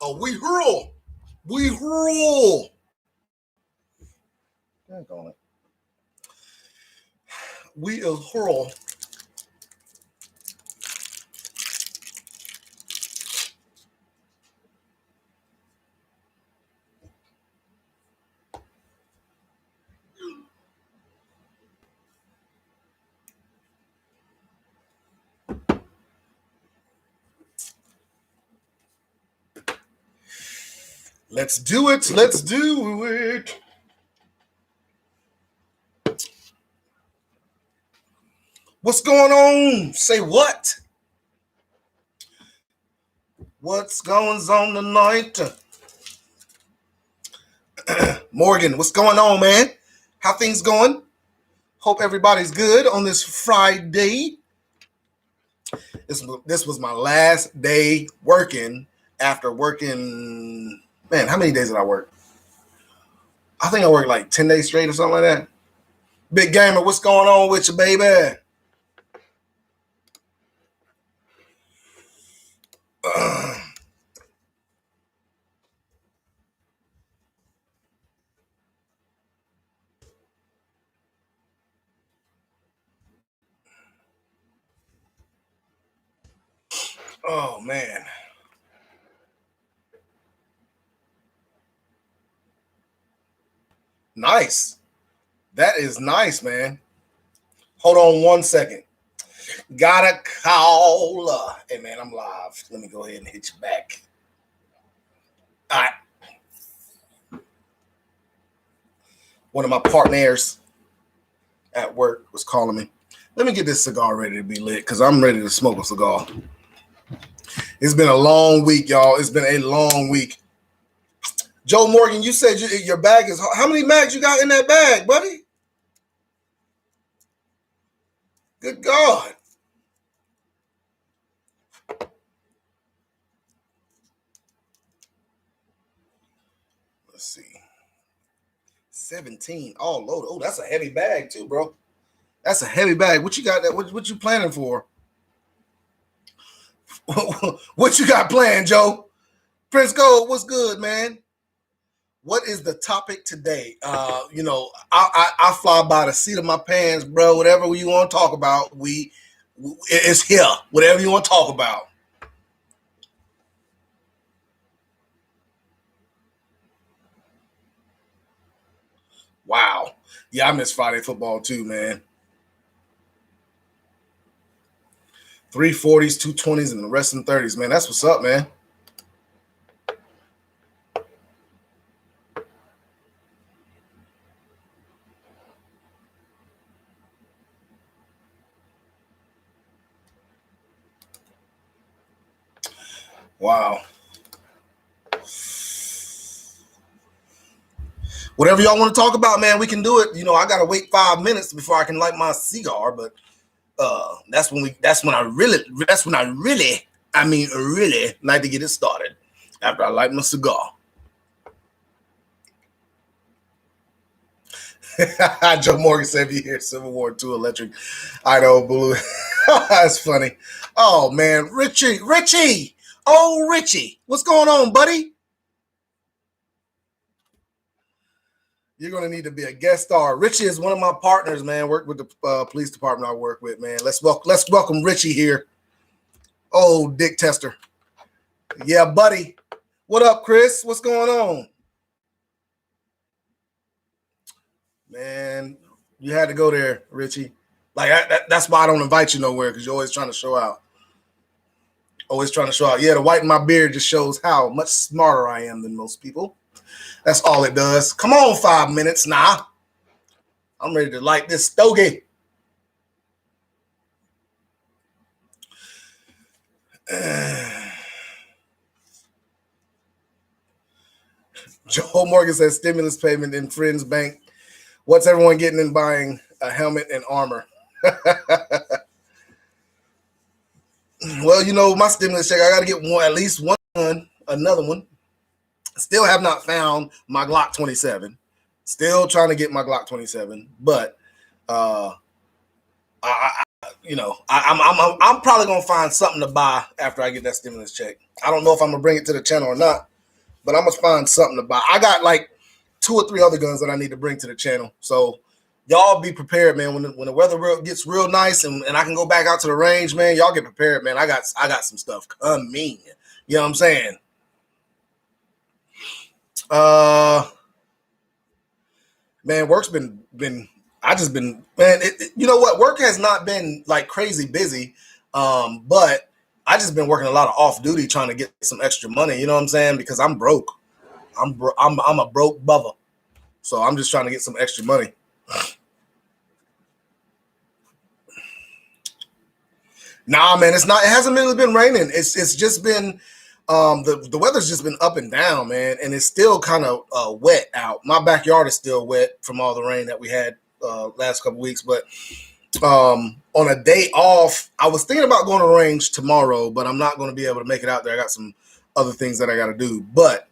Oh, we hurl. We rule. We is hurl. Let's do it. Let's do it. What's going on? Say what? What's going on tonight? Morgan, what's going on, man? How things going? Hope everybody's good on this Friday. This was my last day working after working. Man, how many days did I work? I think I worked like 10 days straight or something like that. Big Gamer, what's going on with you, baby? Oh, man. Nice. That is nice, man. Hold on one second. Got a call. Hey, man, I'm live. Let me go ahead and hit you back. All right. One of my partners at work was calling me. Let me get this cigar ready to be lit because I'm ready to smoke a cigar. It's been a long week, y'all. It's been a long week. Joe Morgan, you said your bag is... How many mags you got in that bag, buddy? Good God. Let's see. 17 all loaded. Oh, that's a heavy bag too, bro. That's a heavy bag. What you got? What you planning for? What you got planned, Joe? Prince Gold, what's good, man? What is the topic today? I fly by the seat of my pants, bro. Whatever you want to talk about, it's here. Whatever you want to talk about. Wow. Yeah, I miss Friday football too, man. 340s, 220s, and the rest in 30s, man. That's what's up, man. Wow. Whatever y'all want to talk about, man, we can do it. You know, I gotta wait 5 minutes before I can light my cigar, but that's when I really like to get it started after I light my cigar. Joe Morgan said, if you hear Civil War II electric, Idaho blue. That's funny. Oh man, Richie, oh Richie, what's going on, buddy? You're gonna need to be a guest star. Richie is one of my partners, man. Work with the police department I work with, man. Let's welcome Richie here. Oh, Dick Tester. Yeah, buddy. What up, Chris? What's going on? Man, you had to go there, Richie. Like that's why I don't invite you nowhere, because you're always trying to show out. Always trying to show out. Yeah, the white in my beard just shows how much smarter I am than most people. That's all it does. Come on, 5 minutes now. I'm ready to light this stogie. Joe Morgan says stimulus payment in Friends Bank. What's everyone getting in buying a helmet and armor? Well, you know, my stimulus check, I got to get at least one, another one. Still have not found my Glock 27. Still trying to get my Glock 27, but I'm probably gonna find something to buy after I get that stimulus check. I don't know if I'm gonna bring it to the channel or not, but I'm gonna find something to buy. I got like 2 or 3 other guns that I need to bring to the channel. So y'all be prepared, man. When the weather gets real nice and I can go back out to the range, man, y'all get prepared, man. I got some stuff coming. You know what I'm saying? Man, work's been I just been, man, you know what? Work has not been like crazy busy. But I just been working a lot of off duty trying to get some extra money, you know what I'm saying? Because I'm broke. I'm a broke bubba. So I'm just trying to get some extra money. Nah, man, it's not. It hasn't really been raining. It's just been the weather's just been up and down, man, and it's still kind of wet out. My backyard is still wet from all the rain that we had last couple weeks. But on a day off, I was thinking about going to the range tomorrow, but I'm not going to be able to make it out there. I got some other things that I got to do. But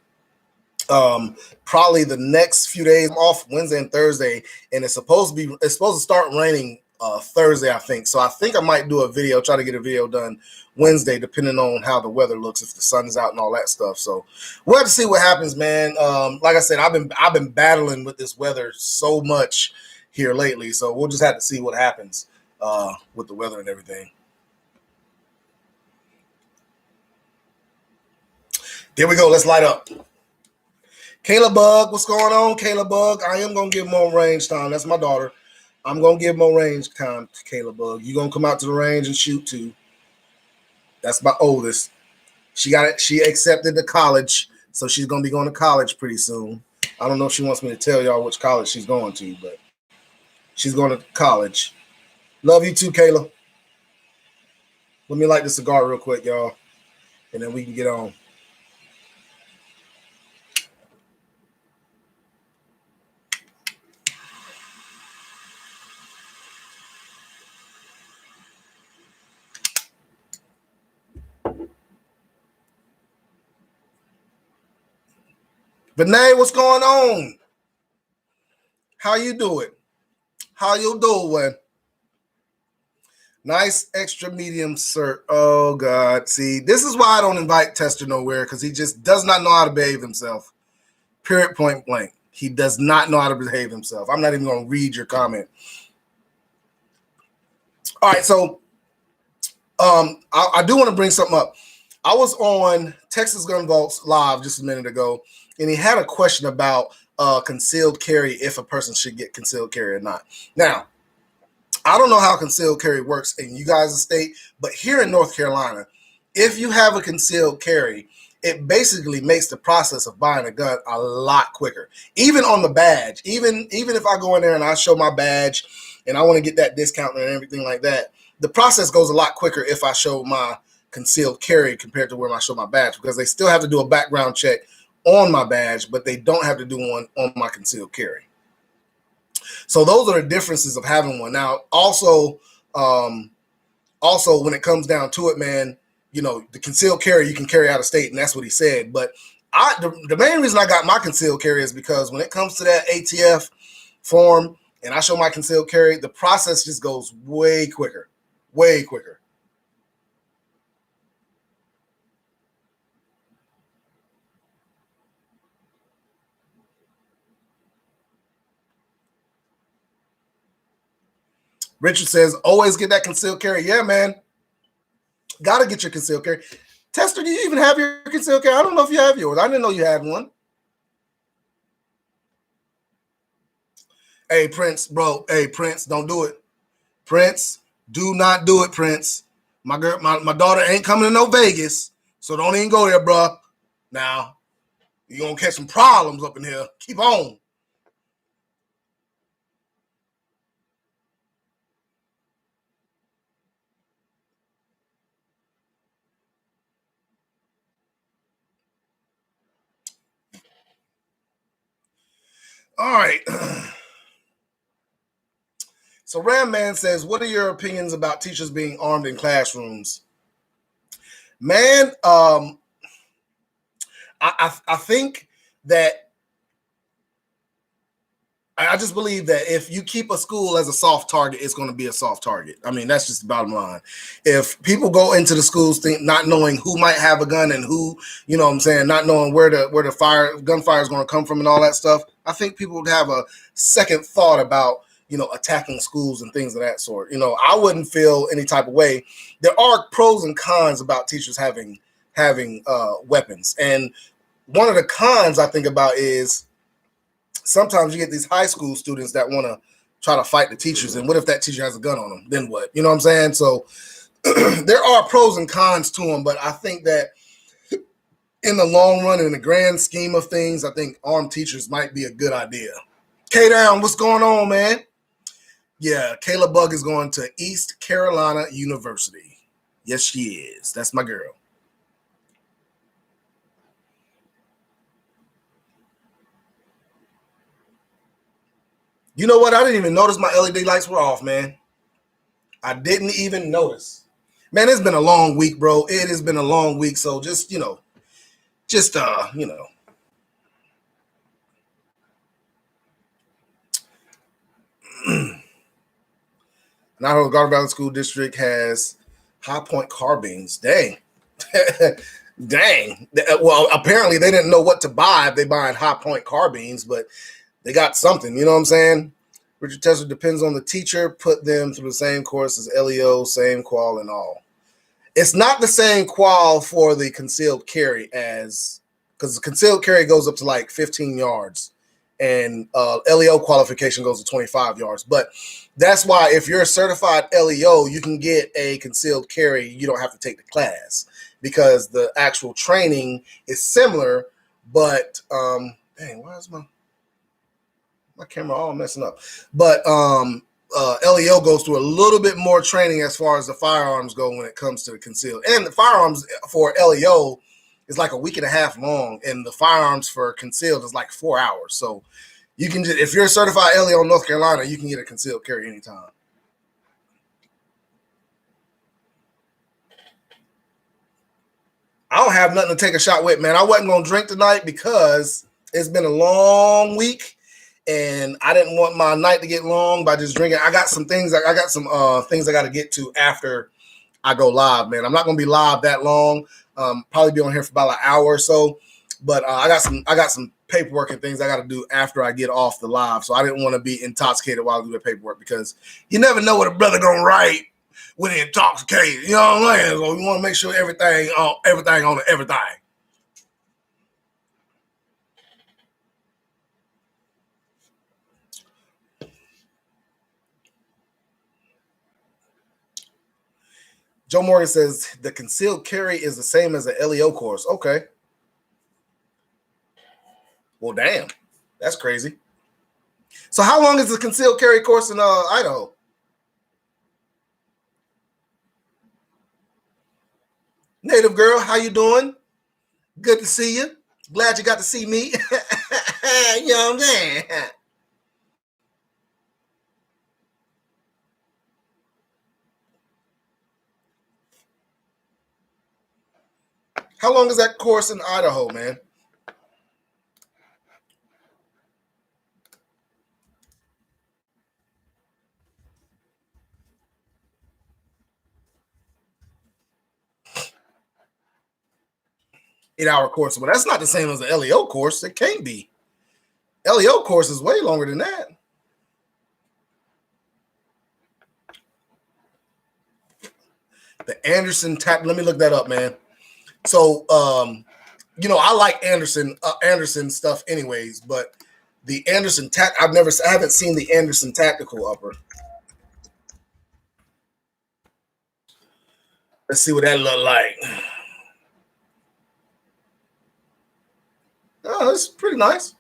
probably the next few days I'm off, Wednesday and Thursday, and it's supposed to start raining Thursday, I think. So I think I might do a video, try to get a video done Wednesday, depending on how the weather looks, if the sun's out and all that stuff. So we'll have to see what happens, man. Like I said, I've been battling with this weather so much here lately, so we'll just have to see what happens with the weather and everything. There we go. Let's light up. Kayla Bug, what's going on, Kayla Bug? I am gonna give more range time. That's my daughter. I'm gonna give more range time to Kayla Bug. You gonna come out to the range and shoot too? That's my oldest. She got it. She accepted the college, so she's gonna be going to college pretty soon. I don't know if she wants me to tell y'all which college she's going to, but she's going to college. Love you too, Kayla. Let me light the cigar real quick, y'all, and then we can get on. Vinay, what's going on? How you doing? How you doing? Nice extra medium, sir. Oh, God. See, this is why I don't invite Tester nowhere, because he just does not know how to behave himself. Period, point blank. He does not know how to behave himself. I'm not even going to read your comment. All right, so I do want to bring something up. I was on Texas Gun Vaults Live just a minute ago, and he had a question about concealed carry, if a person should get concealed carry or not. Now, I don't know how concealed carry works in you guys' state, but here in North Carolina, if you have a concealed carry, it basically makes the process of buying a gun a lot quicker. Even on the badge, even if I go in there and I show my badge and I want to get that discount and everything like that, the process goes a lot quicker if I show my concealed carry compared to where I show my badge, because they still have to do a background check on my badge, but they don't have to do one on my concealed carry. So those are the differences of having one. Now, also when it comes down to it, man, you know, the concealed carry you can carry out of state, and that's what he said. But the main reason I got my concealed carry is because when it comes to that ATF form and I show my concealed carry, the process just goes way quicker, way quicker. Richard says, always get that concealed carry. Yeah, man. Got to get your concealed carry. Tester, do you even have your concealed carry? I don't know if you have yours. I didn't know you had one. Hey, Prince, bro. Hey, Prince, don't do it. Prince, do not do it, Prince. My daughter ain't coming to no Vegas, so don't even go there, bro. Now, you're going to catch some problems up in here. Keep on. All right. So Ram Man says, what are your opinions about teachers being armed in classrooms? Man, I think that I just believe that if you keep a school as a soft target, it's going to be a soft target. I mean, that's just the bottom line. If people go into the schools not knowing who might have a gun and who, you know what I'm saying, not knowing where the gunfire is going to come from and all that stuff, I think people would have a second thought about, you know, attacking schools and things of that sort. You know, I wouldn't feel any type of way. There are pros and cons about teachers having weapons. And one of the cons I think about is sometimes you get these high school students that want to try to fight the teachers. And what if that teacher has a gun on them? Then what? You know what I'm saying? So there are pros and cons to them, but I think that in the long run, in the grand scheme of things, I think armed teachers might be a good idea. K-Down, what's going on, man? Yeah, Kayla Bug is going to East Carolina University. Yes, she is. That's my girl. You know what? I didn't even notice my LED lights were off, man. I didn't even notice. Man, it's been a long week, bro. It has been a long week. So just, you know. Now Garden Valley School District has High Point carbines. Dang. Dang. Well, apparently they didn't know what to buy if they buying High Point carbines, but they got something, you know what I'm saying? Richard Tesser depends on the teacher, put them through the same course as LEO, same qual and all. It's not the same qual for the concealed carry as, because the concealed carry goes up to like 15 yards and LEO qualification goes to 25 yards. But that's why if you're a certified LEO, you can get a concealed carry. You don't have to take the class because the actual training is similar, but dang, why is my camera all messing up? But LEO goes through a little bit more training as far as the firearms go when it comes to the concealed. And the firearms for LEO is like a week and a half long, and the firearms for concealed is like 4 hours. So you can just, if you're a certified LEO in North Carolina, you can get a concealed carry anytime. I don't have nothing to take a shot with, man. I wasn't going to drink tonight because it's been a long week, and I didn't want my night to get long by just drinking. I got some things. I got some things I got to get to after I go live, man. I'm not going to be live that long. Probably be on here for about an hour or so. But I got some paperwork and things I got to do after I get off the live. So I didn't want to be intoxicated while I do the paperwork because you never know what a brother gonna write when he's intoxicated. You know what I'm saying? So we want to make sure everything on everything. Joe Morgan says the concealed carry is the same as the LEO course. Okay. Well, damn. That's crazy. So how long is the concealed carry course in Idaho? Native girl, how you doing? Good to see you. Glad you got to see me. You know what I'm saying? How long is that course in Idaho, man? Eight-hour course. Well, that's not the same as the LEO course. It can't be. LEO course is way longer than that. The Anderson tap. Let me look that up, man. So, you know, I like Anderson stuff, anyways. But the Anderson I haven't seen the Anderson tactical upper. Let's see what that look like. Oh, it's pretty nice.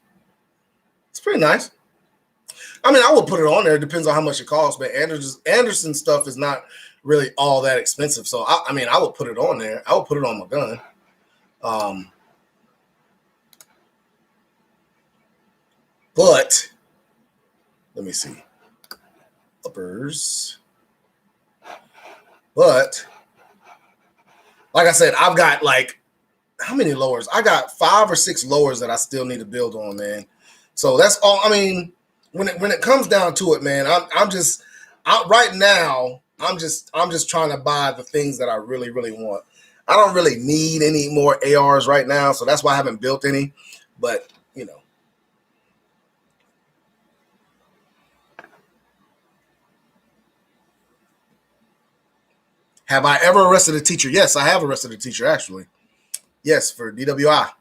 It's pretty nice. I mean, I would put it on there. It depends on how much it costs, but Anderson stuff is not really all that expensive. So, I mean, I would put it on there. I would put it on my gun. But let me see. Uppers. But like I said, I've got like how many lowers? I got 5 or 6 lowers that I still need to build on, man. So that's all. I mean, when it comes down to it, man, right now I'm just trying to buy the things that I really really want. I don't really need any more ARs right now, so that's why I haven't built any. But you know, have I ever arrested a teacher? Yes, I have arrested a teacher actually. Yes, for DWI. It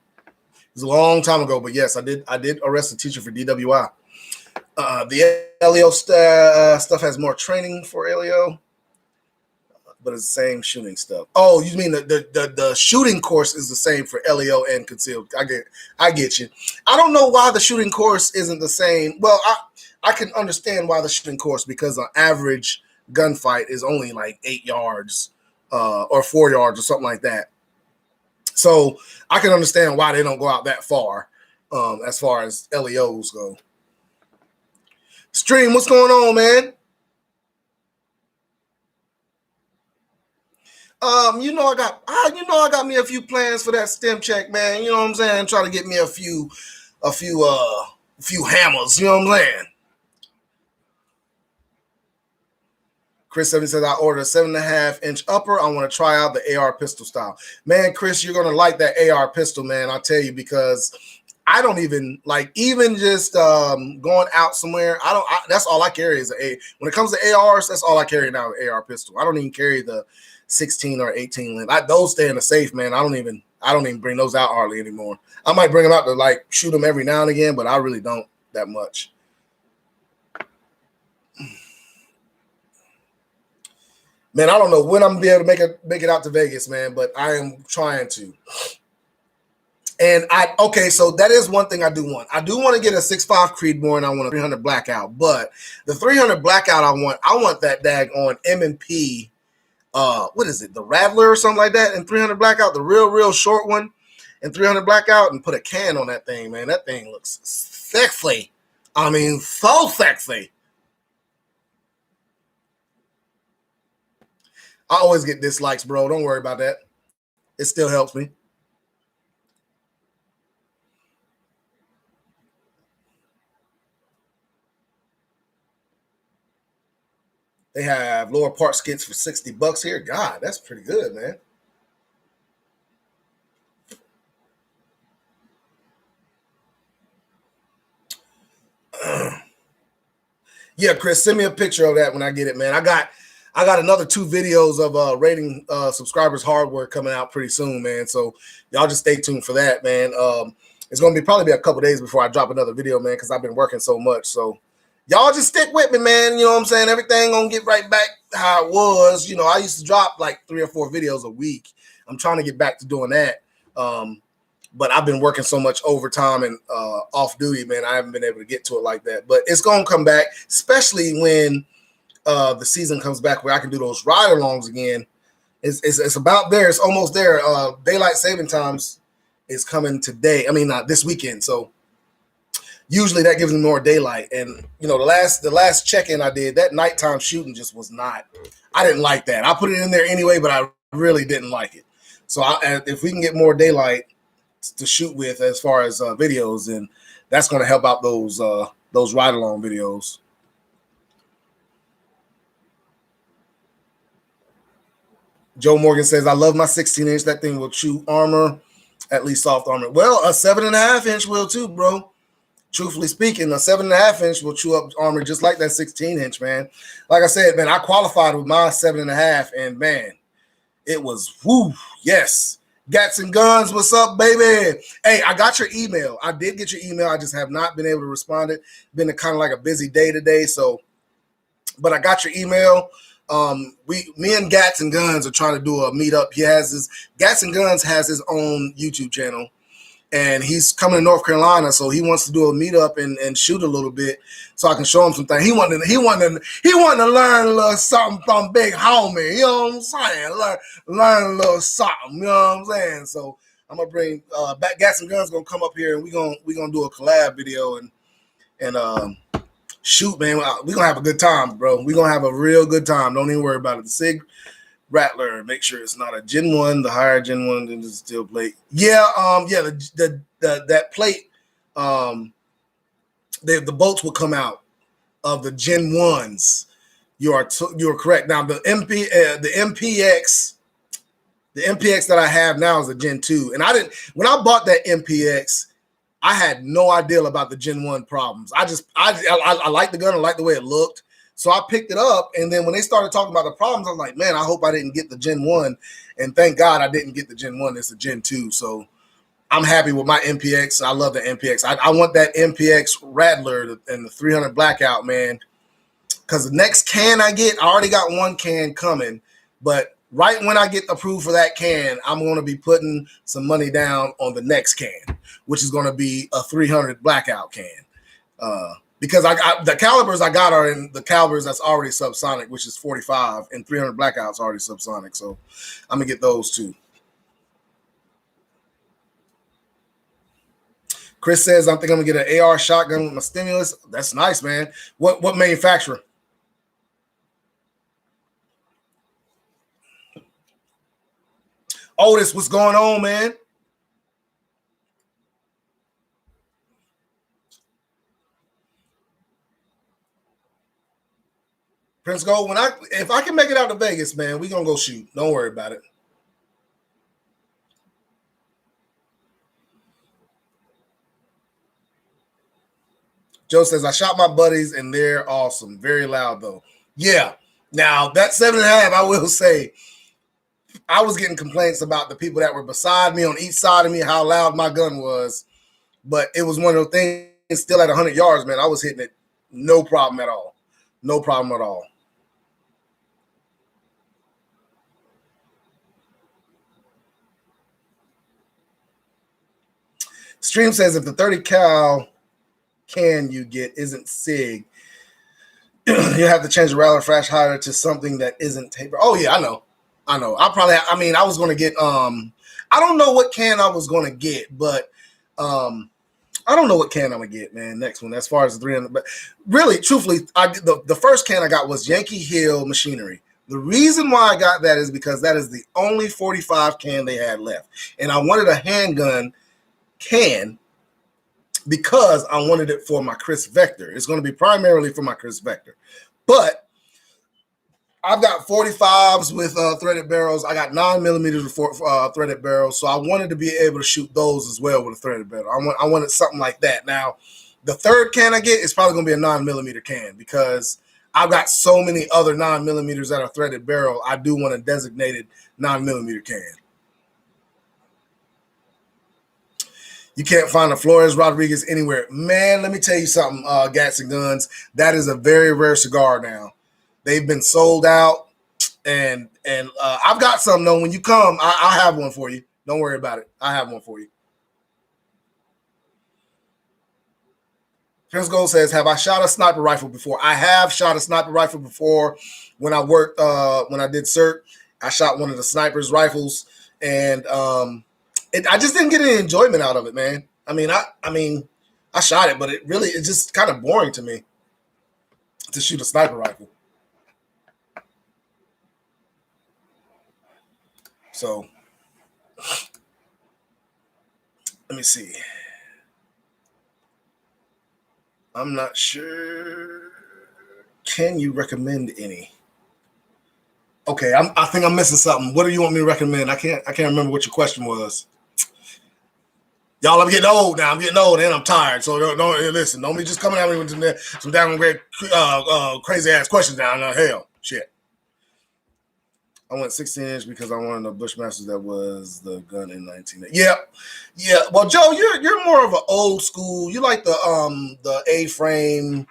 was a long time ago, but yes, I did arrest a teacher for DWI. The LEO stuff has more training for LEO, but it's the same shooting stuff. Oh, you mean the shooting course is the same for LEO and concealed? I get you. I don't know why the shooting course isn't the same. Well, I can understand why the shooting course, because an average gunfight is only like 8 yards or 4 yards or something like that. So I can understand why they don't go out that far as LEOs go. Stream, what's going on, man? I got me a few plans for that stem check, man. You know what I'm saying? Trying to get me a few hammers. You know what I'm saying? Chris 7 says, I ordered a 7.5-inch upper. I want to try out the AR pistol style. Man, Chris, you're going to like that AR pistol, man. I'll tell you, because I don't even like, even just going out somewhere. That's all I carry is when it comes to ARs, that's all I carry now, the AR pistol. I don't even carry the 16 or 18 length. Those stay in the safe, man. I don't even bring those out hardly anymore. I might bring them out to like shoot them every now and again, but I really don't that much. Man, I don't know when I'm gonna be able to make it out to Vegas, man, but I am trying to. And so that is one thing I do want. I do want to get a 6.5 Creedmoor, and I want a 300 Blackout. But the 300 Blackout I want that daggone M&P, what is it, the Rattler or something like that, and 300 Blackout, the real short one, and 300 Blackout, and put a can on that thing, man. That thing looks sexy. I mean, so sexy. I always get dislikes, bro. Don't worry about that. It still helps me. They have lower part skits for $60 here. God, that's pretty good, man. Yeah, Chris, send me a picture of that when I get it, man. I got another 2 videos of rating subscribers hardware coming out pretty soon, man. So y'all just stay tuned for that, man. It's gonna probably be a couple days before I drop another video, man, because I've been working so much. So y'all just stick with me, man. You know what I'm saying? Everything gonna get right back how it was. You know, I used to drop like 3 or 4 videos a week. I'm trying to get back to doing that. But I've been working so much overtime and off duty, man. I haven't been able to get to it like that. But it's gonna come back, especially when the season comes back where I can do those ride-alongs again. It's about there. It's almost there. Daylight saving times is coming today. I mean, this weekend. So usually that gives me more daylight. And you know, the last check-in I did, that nighttime shooting just was not. I didn't like that. I put it in there anyway, but I really didn't like it. So if we can get more daylight to shoot with as far as videos, and that's going to help out those ride-along videos. Joe Morgan says, I love my 16-inch. That thing will chew armor, at least soft armor. Well, a 7.5-inch will too, bro. Truthfully speaking, a 7.5-inch will chew up armor just like that 16-inch, man. Like I said, man, I qualified with my 7.5, and man, it was whoo, yes. Gats and Guns, what's up, baby? Hey, I got your email. I did get your email. I just have not been able to respond. It's been kind of like a busy day today, so. But I got your email. Me and Gats and Guns are trying to do a meetup. Gats and Guns has his own YouTube channel, and he's coming to North Carolina, so he wants to do a meetup and shoot a little bit, so I can show him some things. He wanted to learn a little something from Big Homie. You know what I'm saying? Learn a little something. You know what I'm saying? So I'm gonna bring back. Gats and Guns gonna come up here, and we gonna do a collab video and shoot, man. We're going to have a good time, bro. We're going to have a real good time. Don't even worry about it. The SIG Rattler, make sure it's not a Gen 1, the higher Gen 1 than the steel plate. Yeah, that plate, the bolts will come out of the Gen 1s. You're correct. Now the MPX that I have now is a Gen 2. And when I bought that MPX, I had no idea about the Gen 1 problems. I liked the gun, I liked the way it looked. So I picked it up, and then when they started talking about the problems, I was like, man, I hope I didn't get the Gen 1. And thank God I didn't get the Gen 1. It's a Gen 2. So I'm happy with my MPX. I love the MPX. I want that MPX Rattler and the 300 Blackout, man. Because the next can I get, I already got one can coming. But right when I get approved for that can, I'm going to be putting some money down on the next can, which is going to be a 300 Blackout can. Because the calibers I got are in the calibers that's already subsonic, which is 45, and 300 Blackout's already subsonic. So I'm going to get those too. Chris says, I think I'm going to get an AR shotgun with my stimulus. That's nice, man. What manufacturer? Otis, what's going on, man? Prince Gold, if I can make it out to Vegas, man, we're going to go shoot. Don't worry about it. Joe says, I shot my buddies, and they're awesome. Very loud, though. Yeah. Now, that 7.5, I will say, I was getting complaints about the people that were beside me on each side of me, how loud my gun was. But it was one of those things, still at 100 yards, man. I was hitting it no problem at all. No problem at all. Stream says, if the 30 cal can you get isn't SIG, you have to change the Rattler flash hider to something that isn't taper. Oh, yeah, I know. I was going to get, I don't know what can I was going to get, but I don't know what can I'm going to get, man, next one, as far as the 300. But really, truthfully, the first can I got was Yankee Hill Machinery. The reason why I got that is because that is the only 45 can they had left. And I wanted a handgun can because I wanted it for my Chris Vector. It's going to be primarily for my Chris Vector. But I've got 45s with threaded barrels. I got 9mm with threaded barrels. So I wanted to be able to shoot those as well with a threaded barrel. I wanted something like that. Now, the third can I get is probably going to be a 9mm can because I've got so many other 9mm that are threaded barrel. I do want a designated 9mm can. You can't find a Flores Rodriguez anywhere. Man, let me tell you something, Gats and Guns. That is a very rare cigar now. They've been sold out, and I've got some, though. When you come, I'll have one for you. Don't worry about it. I have one for you. Prince Gold says, have I shot a sniper rifle before? I have shot a sniper rifle before. When I worked, when I did CERT, I shot one of the sniper's rifles, and I just didn't get any enjoyment out of it, man. I mean, I shot it, but it's just kind of boring to me to shoot a sniper rifle. So let me see. I'm not sure. Can you recommend any? Okay, I think I'm missing something. What do you want me to recommend? I can't remember what your question was. Y'all, I'm getting old now. I'm getting old and I'm tired. So don't listen. Don't be just coming at me with some damn great crazy ass questions down there. Hell, shit. I went 16-inch because I wanted a Bushmaster that was the gun in 19. Yeah. Well, Joe, you're more of an old school. You like the A-frame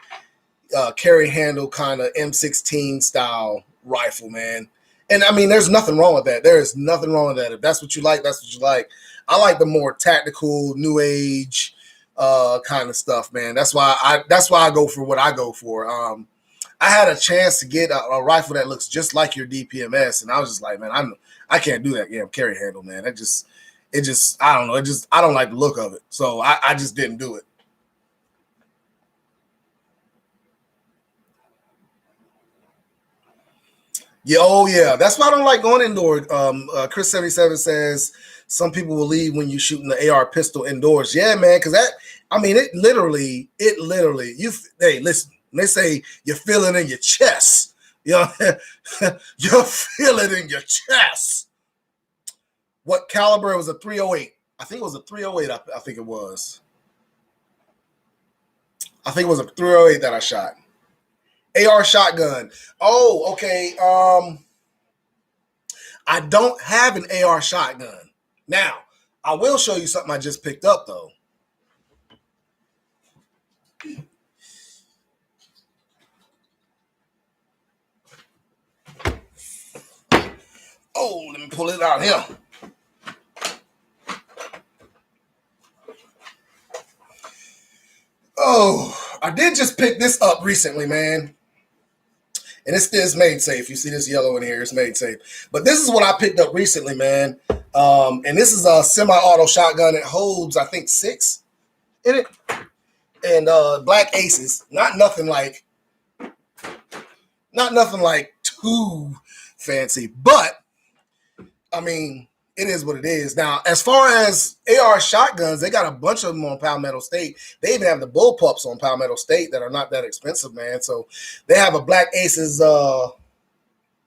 carry handle kind of M16 style rifle, man. And I mean, there's nothing wrong with that. There is nothing wrong with that. If that's what you like, that's what you like. I like the more tactical, new age kind of stuff, man. That's why I go for what I go for. I had a chance to get a rifle that looks just like your DPMS, and I was just like, man, I can't do that. Yeah, carry handle, man. It just I don't know. I don't like the look of it, so I just didn't do it. Yeah, oh yeah, that's why I don't like going indoor. Chris 77 says some people will leave when you shooting the AR pistol indoors. Yeah, man, because it literally. Hey, listen. When they say you feel it in your chest, you know, you feel it in your chest. What caliber? It was a 308. I think it was a 308. I think it was. I think it was a 308 that I shot. AR shotgun. Oh, okay. I don't have an AR shotgun. Now, I will show you something I just picked up, though. Oh, let me pull it out here. Oh, I did just pick this up recently, man. And it's made safe. You see this yellow in here, it's made safe. But this is what I picked up recently, man. And this is a semi-auto shotgun. It holds, I think, 6 in it. And black aces. Not nothing like too fancy. But, I mean, it is what it is. Now, as far as AR shotguns, they got a bunch of them on Palmetto State. They even have the bullpups on Palmetto State that are not that expensive, man. So they have a Black Aces, I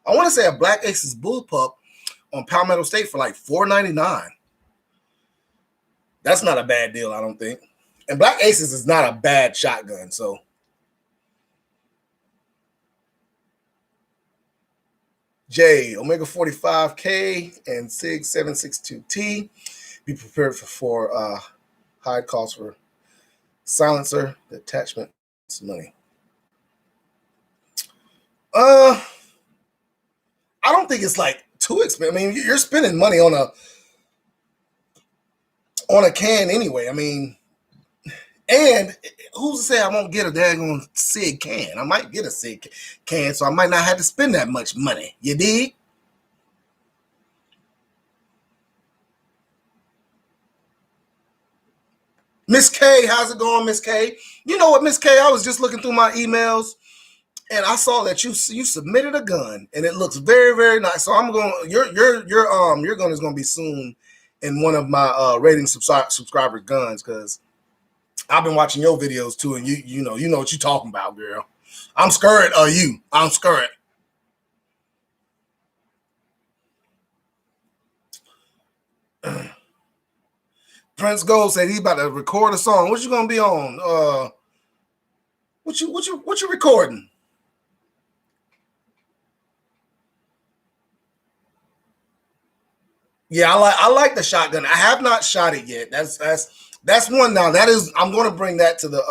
want to say a Black Aces bullpup on Palmetto State for like $4.99. That's not a bad deal, I don't think. And Black Aces is not a bad shotgun, so. J, Omega 45K, and SIG 762T. Be prepared for high cost for silencer, attachment, money. I don't think it's like too expensive. I mean, you're spending money on a can anyway. I mean, and who's to say I won't get a daggone SIG can? I might get a SIG can, so I might not have to spend that much money. You dig? Miss K, how's it going, Miss K? You know what, Miss K? I was just looking through my emails, and I saw that you submitted a gun, and it looks very, very nice. So I'm going. Your gun is going to be soon in one of my rating subscriber guns, because I've been watching your videos too, and you know what you're talking about, girl. I'm scared of you. I'm scared. Prince Gold said he's about to record a song. What you gonna be on? What you recording? Yeah, I like the shotgun. I have not shot it yet. That's one now. That is, I'm going to bring that to the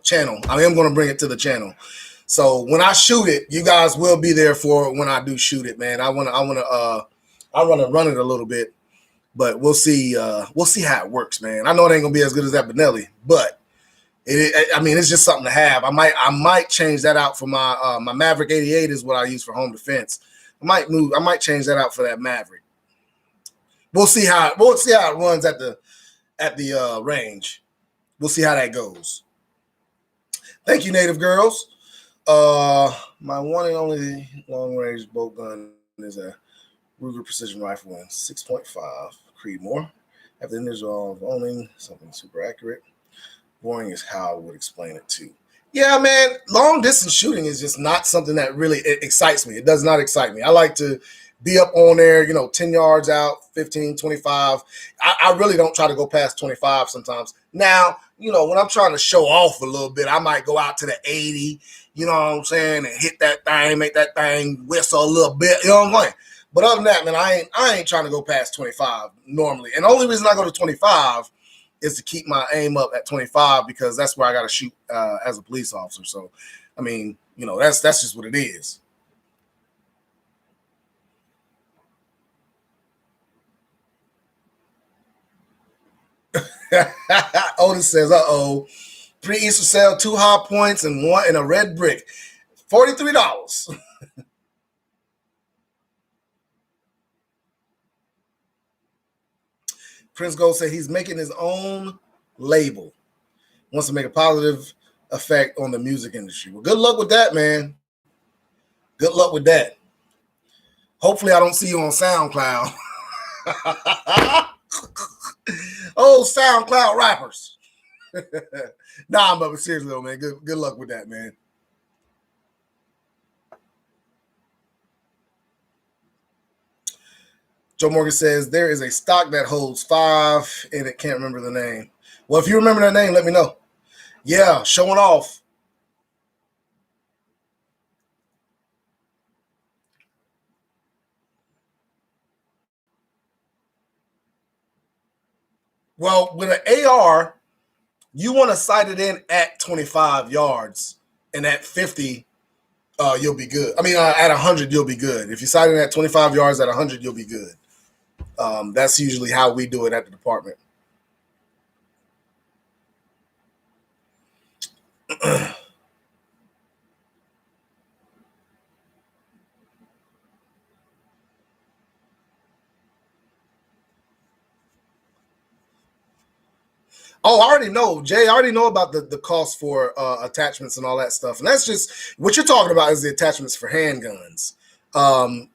channel. I am going to bring it to the channel. So when I shoot it, you guys will be there for when I do shoot it, man. I want to run it a little bit, but we'll see how it works, man. I know it ain't gonna be as good as that Benelli, but it's just something to have. I might change that out for my my Maverick 88 is what I use for home defense. I might change that out for that Maverick. We'll see how it runs at the range. We'll see how that goes. Thank you, Native Girls. My one and only long range bolt gun is a Ruger Precision Rifle in 6.5 Creedmoor. After the initial of owning something super accurate. Boring is how I would explain it too. Yeah, man, long distance shooting is just not something that really excites me. It does not excite me. I like to be up on there, 10 yards out, 15, 25. I really don't try to go past 25 sometimes. Now, when I'm trying to show off a little bit, I might go out to the 80, you know what I'm saying, and hit that thing, make that thing whistle a little bit, you know what I'm saying? But other than that, man, I ain't trying to go past 25 normally. And the only reason I go to 25 is to keep my aim up at 25 because that's where I got to shoot as a police officer. So, I mean, that's just what it is. Otis says, uh-oh, 3 Easter sale, 2 high points, and 1 in a red brick. $43. Prince Gold said he's making his own label. Wants to make a positive effect on the music industry. Well, good luck with that, man. Good luck with that. Hopefully I don't see you on SoundCloud. Oh, SoundCloud rappers. Nah, but seriously though, man, good luck with that, man. Joe Morgan says there is a stock that holds 5 and it can't remember the name. Well, if you remember that name, let me know. Yeah, showing off. Well, with an AR, you want to sight it in at 25 yards, and at 50, you'll be good. I mean, at 100, you'll be good. If you sight it at 25 yards, at 100, you'll be good. That's usually how we do it at the department. Oh, I already know, Jay. I already know about the cost for attachments and all that stuff. And that's just what you're talking about is the attachments for handguns. Um,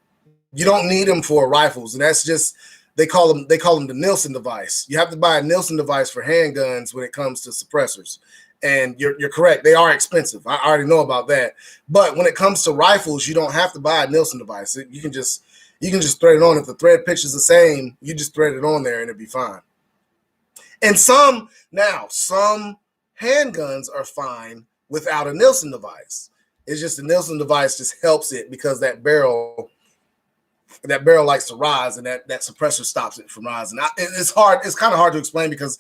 you don't need them for rifles, and that's just they call them the Nielsen device. You have to buy a Nielsen device for handguns when it comes to suppressors. And you're correct; they are expensive. I already know about that. But when it comes to rifles, you don't have to buy a Nielsen device. You can just thread it on. If the thread pitch is the same, you just thread it on there and it'll be fine. And some handguns are fine without a Nielsen device. It's just the Nielsen device just helps it because that barrel likes to rise, and that suppressor stops it from rising. It's hard. It's kind of hard to explain because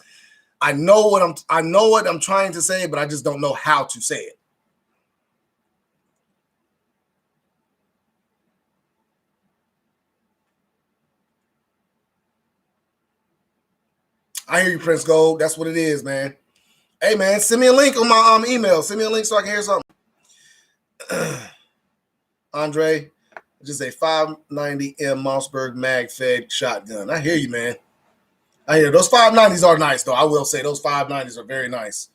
I know what I'm trying to say, but I just don't know how to say it. I hear you, Prince Gold. That's what it is, man. Hey, man, send me a link on my email. Send me a link so I can hear something. Andre, just a 590M Mossberg mag fed shotgun. I hear you, man. I hear those 590s are nice, though. I will say those 590s are very nice.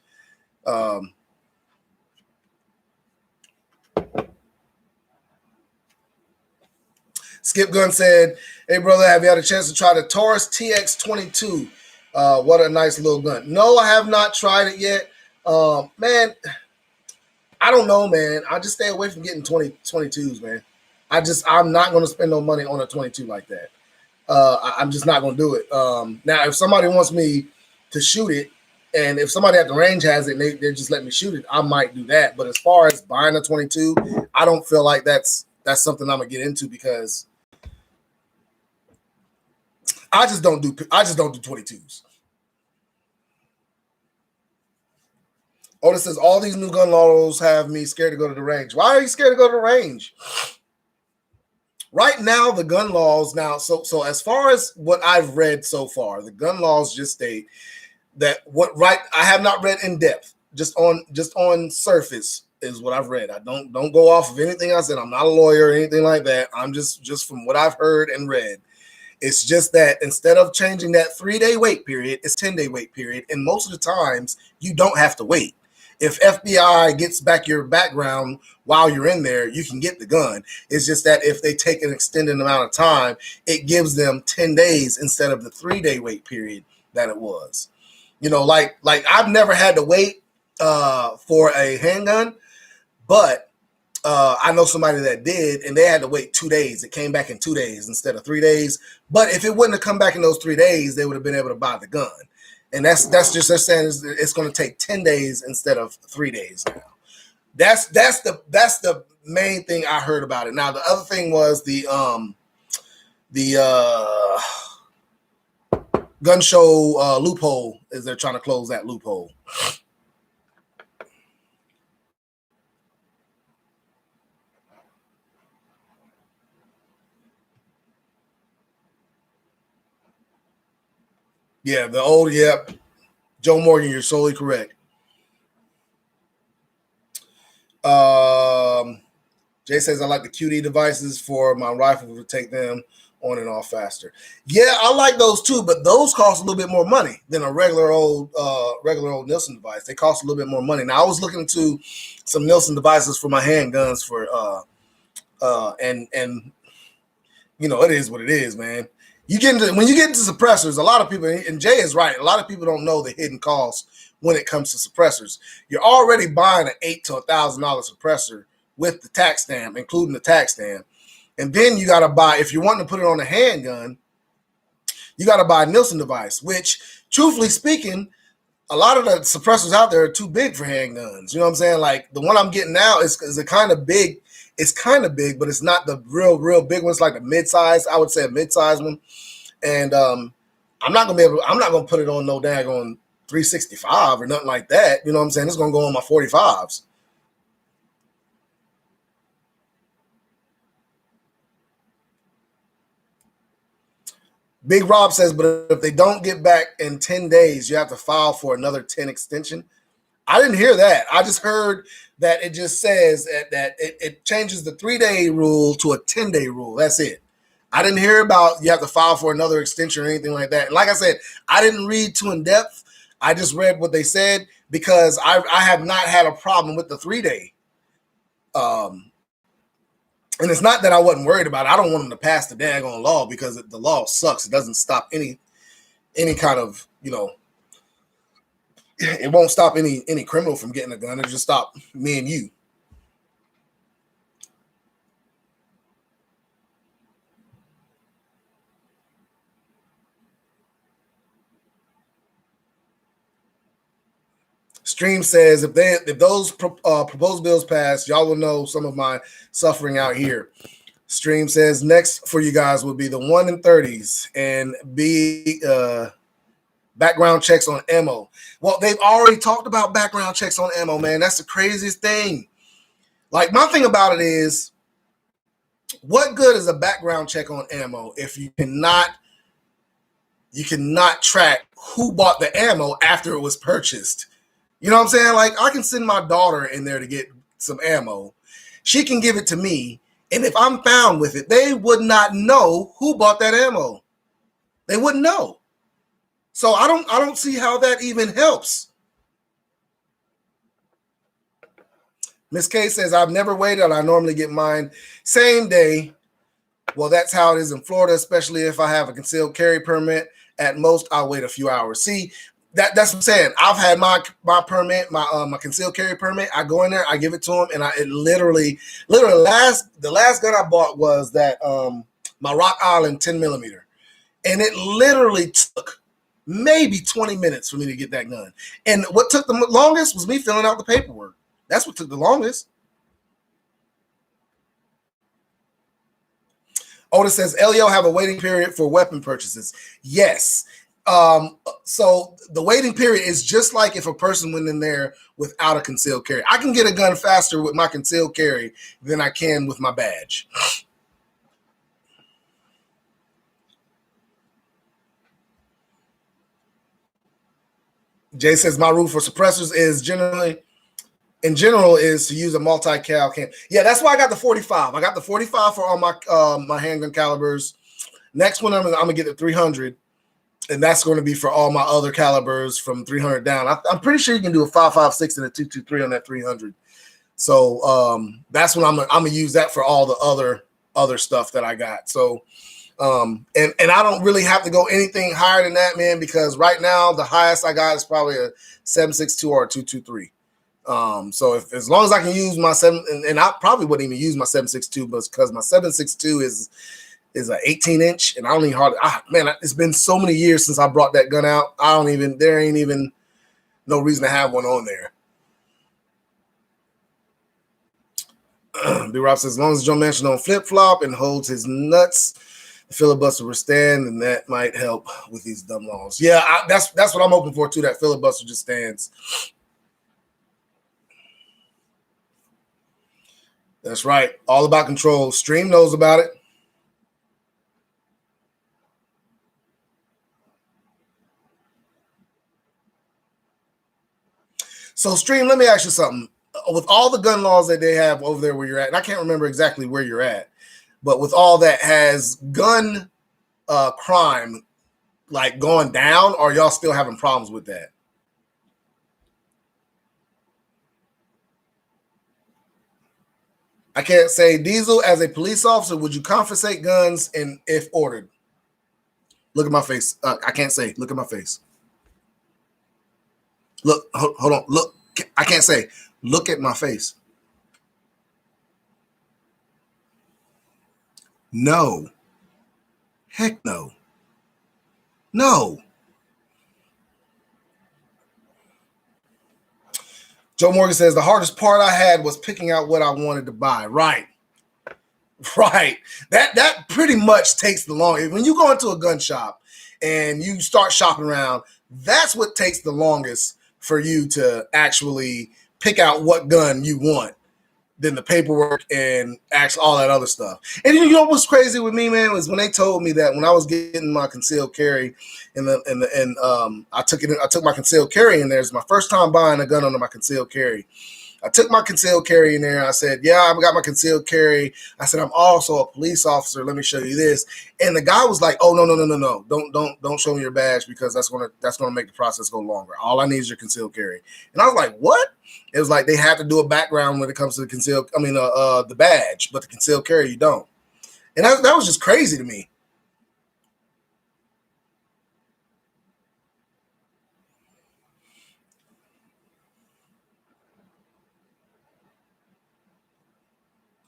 Skip Gunn said, "Hey, brother, have you had a chance to try the Taurus TX22? What a nice little gun." No, I have not tried it yet. Man, I don't know, man. I just stay away from getting 22s, man. I'm not going to spend no money on a 22 like that. I'm just not going to do it. Now, if somebody wants me to shoot it, and if somebody at the range has it and they just let me shoot it, I might do that. But as far as buying a 22, I don't feel like that's something I'm gonna get into because I just don't do 22s. Otis says all these new gun laws have me scared to go to the range. Why are you scared to go to the range? Right now, the gun laws so as far as what I've read so far, the gun laws just state that I have not read in depth, just on surface is what I've read. I don't go off of anything I said. I'm not a lawyer or anything like that. I'm just from what I've heard and read. It's just that instead of changing that 3-day wait period, it's 10-day wait period. And most of the times you don't have to wait. If FBI gets back your background while you're in there, you can get the gun. It's just that if they take an extended amount of time, it gives them 10 days instead of the 3-day wait period that it was. Like I've never had to wait for a handgun, but I know somebody that did, and they had to wait 2 days. It came back in 2 days instead of 3 days. But if it wouldn't have come back in those 3 days, they would have been able to buy the gun. And that's just they're saying it's going to take 10 days instead of 3 days now. That's the main thing I heard about it. Now the other thing was the gun show loophole is they're trying to close that loophole. Yeah, Joe Morgan, you're solely correct. Jay says I like the QD devices for my rifle to take them on and off faster. Yeah, I like those too, but those cost a little bit more money than a regular old Nielsen device. They cost a little bit more money. Now I was looking into some Nielsen devices for my handguns for and it is what it is, man. When you get into suppressors, a lot of people, and Jay is right, a lot of people don't know the hidden costs when it comes to suppressors. You're already buying an $800 to $1,000 suppressor with the tax stamp, including the tax stamp. And then you got to buy, if you're wanting to put it on a handgun, you got to buy a Nielsen device, which, truthfully speaking, a lot of the suppressors out there are too big for handguns. You know what I'm saying? Like the one I'm getting now is a kind of big. It's kind of big, but it's not the real big one. It's like a mid-size. I would say a mid-size one. And I'm not gonna put it on no daggone 365 or nothing like that. You know what I'm saying? It's gonna go on my 45s. Big Rob says, but if they don't get back in 10 days, you have to file for another 10 extension. I didn't hear that. I just heard that it just says that it changes the 3-day rule to a 10-day rule. That's it. I didn't hear about you have to file for another extension or anything like that. And like I said, I didn't read too in depth. I just read what they said because I have not had a problem with the 3-day. And it's not that I wasn't worried about it. I don't want them to pass the daggone law because the law sucks. It doesn't stop any kind of, it won't stop any criminal from getting a gun. It'll just stop me and you. Stream says if those proposed bills pass, y'all will know some of my suffering out here. Stream says next for you guys will be the 1 in 30s and be background checks on ammo. Well, they've already talked about background checks on ammo, man. That's the craziest thing. Like my thing about it is, what good is a background check on ammo if you cannot track who bought the ammo after it was purchased? You know what I'm saying? Like I can send my daughter in there to get some ammo. She can give it to me. And if I'm found with it, they would not know who bought that ammo. They wouldn't know. So I don't see how that even helps. Miss K says, I've never waited. I normally get mine same day. Well, that's how it is in Florida, especially if I have a concealed carry permit. At most, I'll wait a few hours. See, that's what I'm saying. I've had my permit, my concealed carry permit. I go in there, I give it to them, and it literally the last gun I bought was that my Rock Island 10 millimeter, and it literally took maybe 20 minutes for me to get that gun. And what took the longest was me filling out the paperwork. That's what took the longest. Otis says, Elio have a waiting period for weapon purchases. Yes. So the waiting period is just like if a person went in there without a concealed carry. I can get a gun faster with my concealed carry than I can with my badge. Jay says, my rule for suppressors is in general is to use a multi-cal can. Yeah, that's why I got the 45. I got the 45 for all my handgun calibers. Next one, I'm gonna get the 300, and that's going to be for all my other calibers from 300 down. I'm pretty sure you can do a 5.56 and a 2.23 on that 300. So that's when I'm gonna use that for all the other stuff that I got. So and I don't really have to go anything higher than that, man, because right now the highest I got is probably a 7.62 or a 2.23. So as long as I can use my and I probably wouldn't even use my 7.62, but because my 7.62 is an 18-inch, and I don't even hardly. Man, it's been so many years since I brought that gun out. There ain't even no reason to have one on there. B. Rob says, as long as Joe Manchin don't flip flop and holds his nuts, the filibuster will stand, and that might help with these dumb laws. Yeah, that's what I'm hoping for too. That filibuster just stands. That's right. All about control. Stream knows about it. So, Stream, let me ask you something. With all the gun laws that they have over there where you're at, and I can't remember exactly where you're at, but with all that, has gun crime like gone down, or y'all still having problems with that? I can't say Diesel as a police officer. Would you confiscate guns and if ordered? Look at my face. I can't say. Look at my face. Look, hold on. Look, I can't say. Look at my face. No. Heck no. No. Joe Morgan says the hardest part I had was picking out what I wanted to buy. Right. Right. That pretty much takes the longest. When you go into a gun shop and you start shopping around, that's what takes the longest for you to actually pick out what gun you want, than the paperwork and actually all that other stuff. And you know what's crazy with me, man, was when they told me that when I was getting my concealed carry I took my concealed carry in there. It's my first time buying a gun under my concealed carry. I took my concealed carry in there. I said, yeah, I've got my concealed carry. I said, I'm also a police officer. Let me show you this. And the guy was like, oh, no. Don't show me your badge, because that's gonna make the process go longer. All I need is your concealed carry. And I was like, what? It was like they have to do a background when it comes to the badge, but the concealed carry you don't. And that was just crazy to me.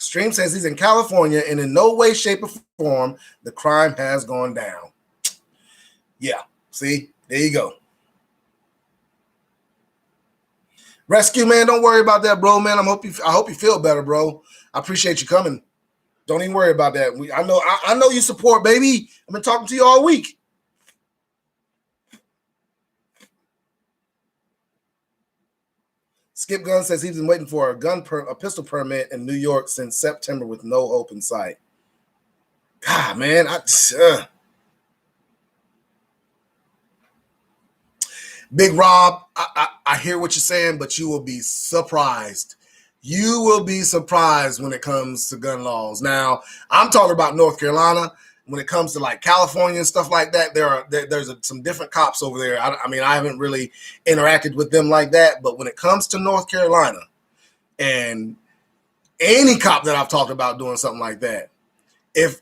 Stream says he's in California, and in no way, shape, or form the crime has gone down. Yeah, see, there you go. Rescue, man, don't worry about that, bro, man. I hope you feel better, bro. I appreciate you coming. Don't even worry about that. I know you support, baby. I've been talking to you all week. Skip Gunn says he's been waiting for a pistol permit in New York since September with no hope in sight. God, man, Big Rob, I hear what you're saying, but you will be surprised. You will be surprised when it comes to gun laws. Now, I'm talking about North Carolina. When it comes to like California and stuff like that, there's some different cops over there. I haven't really interacted with them like that, but when it comes to North Carolina and any cop that I've talked about doing something like that, if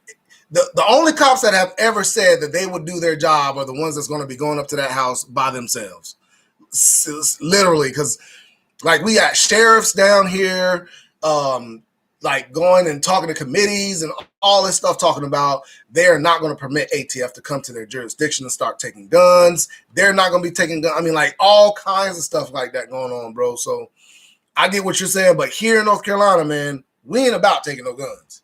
the only cops that have ever said that they would do their job are the ones that's going to be going up to that house by themselves, literally, because like we got sheriffs down here, like going and talking to committees and all this stuff, talking about they're not going to permit ATF to come to their jurisdiction and start taking guns. They're not going to be taking guns. I mean, like all kinds of stuff like that going on, bro. So I get what you're saying, but here in North Carolina, man, we ain't about taking no guns.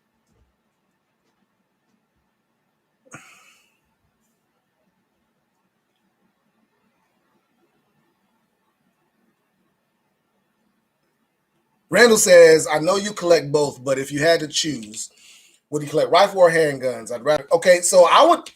Randall says, I know you collect both, but if you had to choose, would you collect rifle or handguns? I'd rather. Okay, so I would.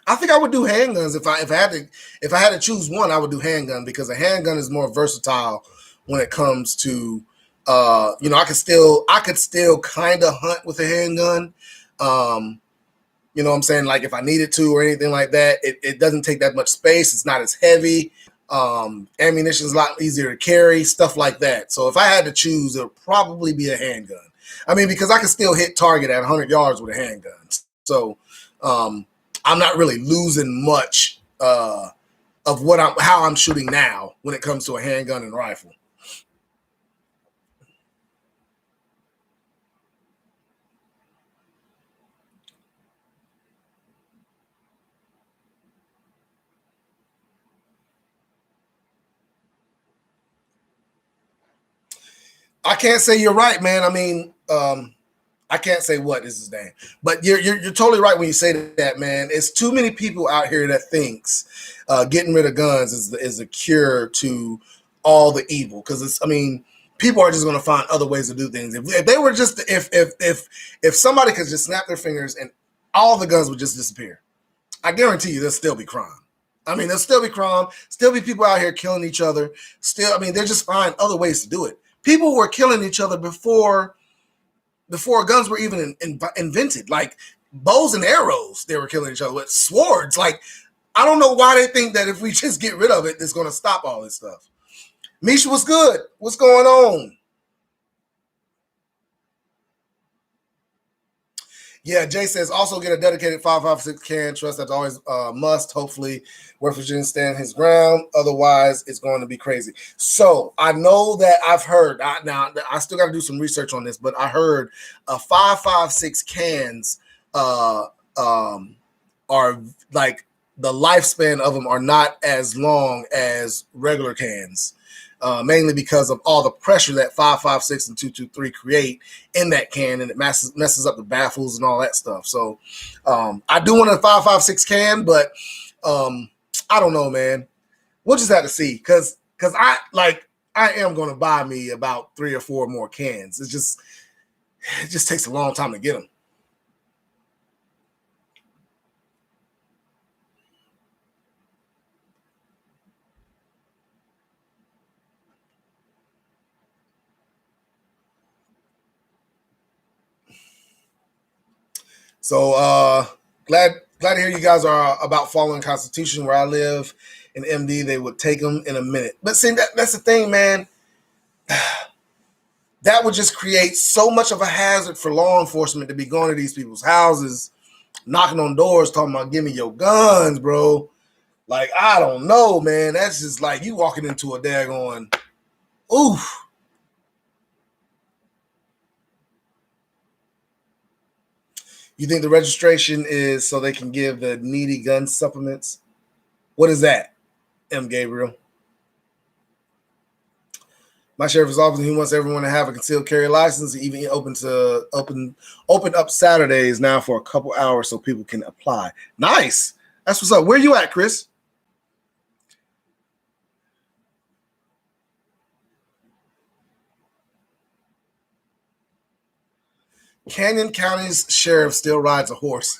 I think I would do handguns if I had to choose one. I would do handgun, because a handgun is more versatile when it comes to I could still kind of hunt with a handgun. You know what I'm saying? Like if I needed to or anything like that, it doesn't take that much space. It's not as heavy. Ammunition is a lot easier to carry, stuff like that. So if I had to choose, it would probably be a handgun. I mean, because I can still hit target at 100 yards with a handgun. So I'm not really losing much of how I'm shooting now when it comes to a handgun and rifle. I can't say you're right, man. I mean, I can't say what is his name, but you're totally right when you say that, man. It's too many people out here that thinks getting rid of guns is a cure to all the evil. Because people are just going to find other ways to do things. If they were just if somebody could just snap their fingers and all the guns would just disappear, I guarantee you there'll still be crime. I mean, there'll still be crime, still be people out here killing each other. Still, they just find other ways to do it. People were killing each other before guns were even invented. Like bows and arrows, they were killing each other with swords. Like, I don't know why they think that if we just get rid of it, it's going to stop all this stuff. Misha, what's good? What's going on? Yeah, Jay says also get a dedicated 5.56 can. Trust that's always must. Hopefully, West Virginia stand his ground. Otherwise, it's going to be crazy. So I know that I've heard. Now I still got to do some research on this, but I heard 5.56 cans are like the lifespan of them are not as long as regular cans. Mainly because of all the pressure that 5.56 and 2.23 create in that can, and it messes up the baffles and all that stuff. So I do want a 5.56 can, but I don't know, man. We'll just have to see, because I am going to buy me about 3 or 4 more cans. It just takes a long time to get them. So glad to hear you guys are about following the Constitution. Where I live in MD, they would take them in a minute. But see, that's the thing, man. That would just create so much of a hazard for law enforcement to be going to these people's houses, knocking on doors, talking about "Give me your guns, bro." Like, I don't know, man. That's just like you walking into a daggone oof. You think the registration is so they can give the needy gun supplements? What is that, M. Gabriel? My sheriff's office, he wants everyone to have a concealed carry license, even open up Saturdays now for a couple hours so people can apply. Nice. That's what's up. Where you at, Chris? Canyon County's sheriff still rides a horse.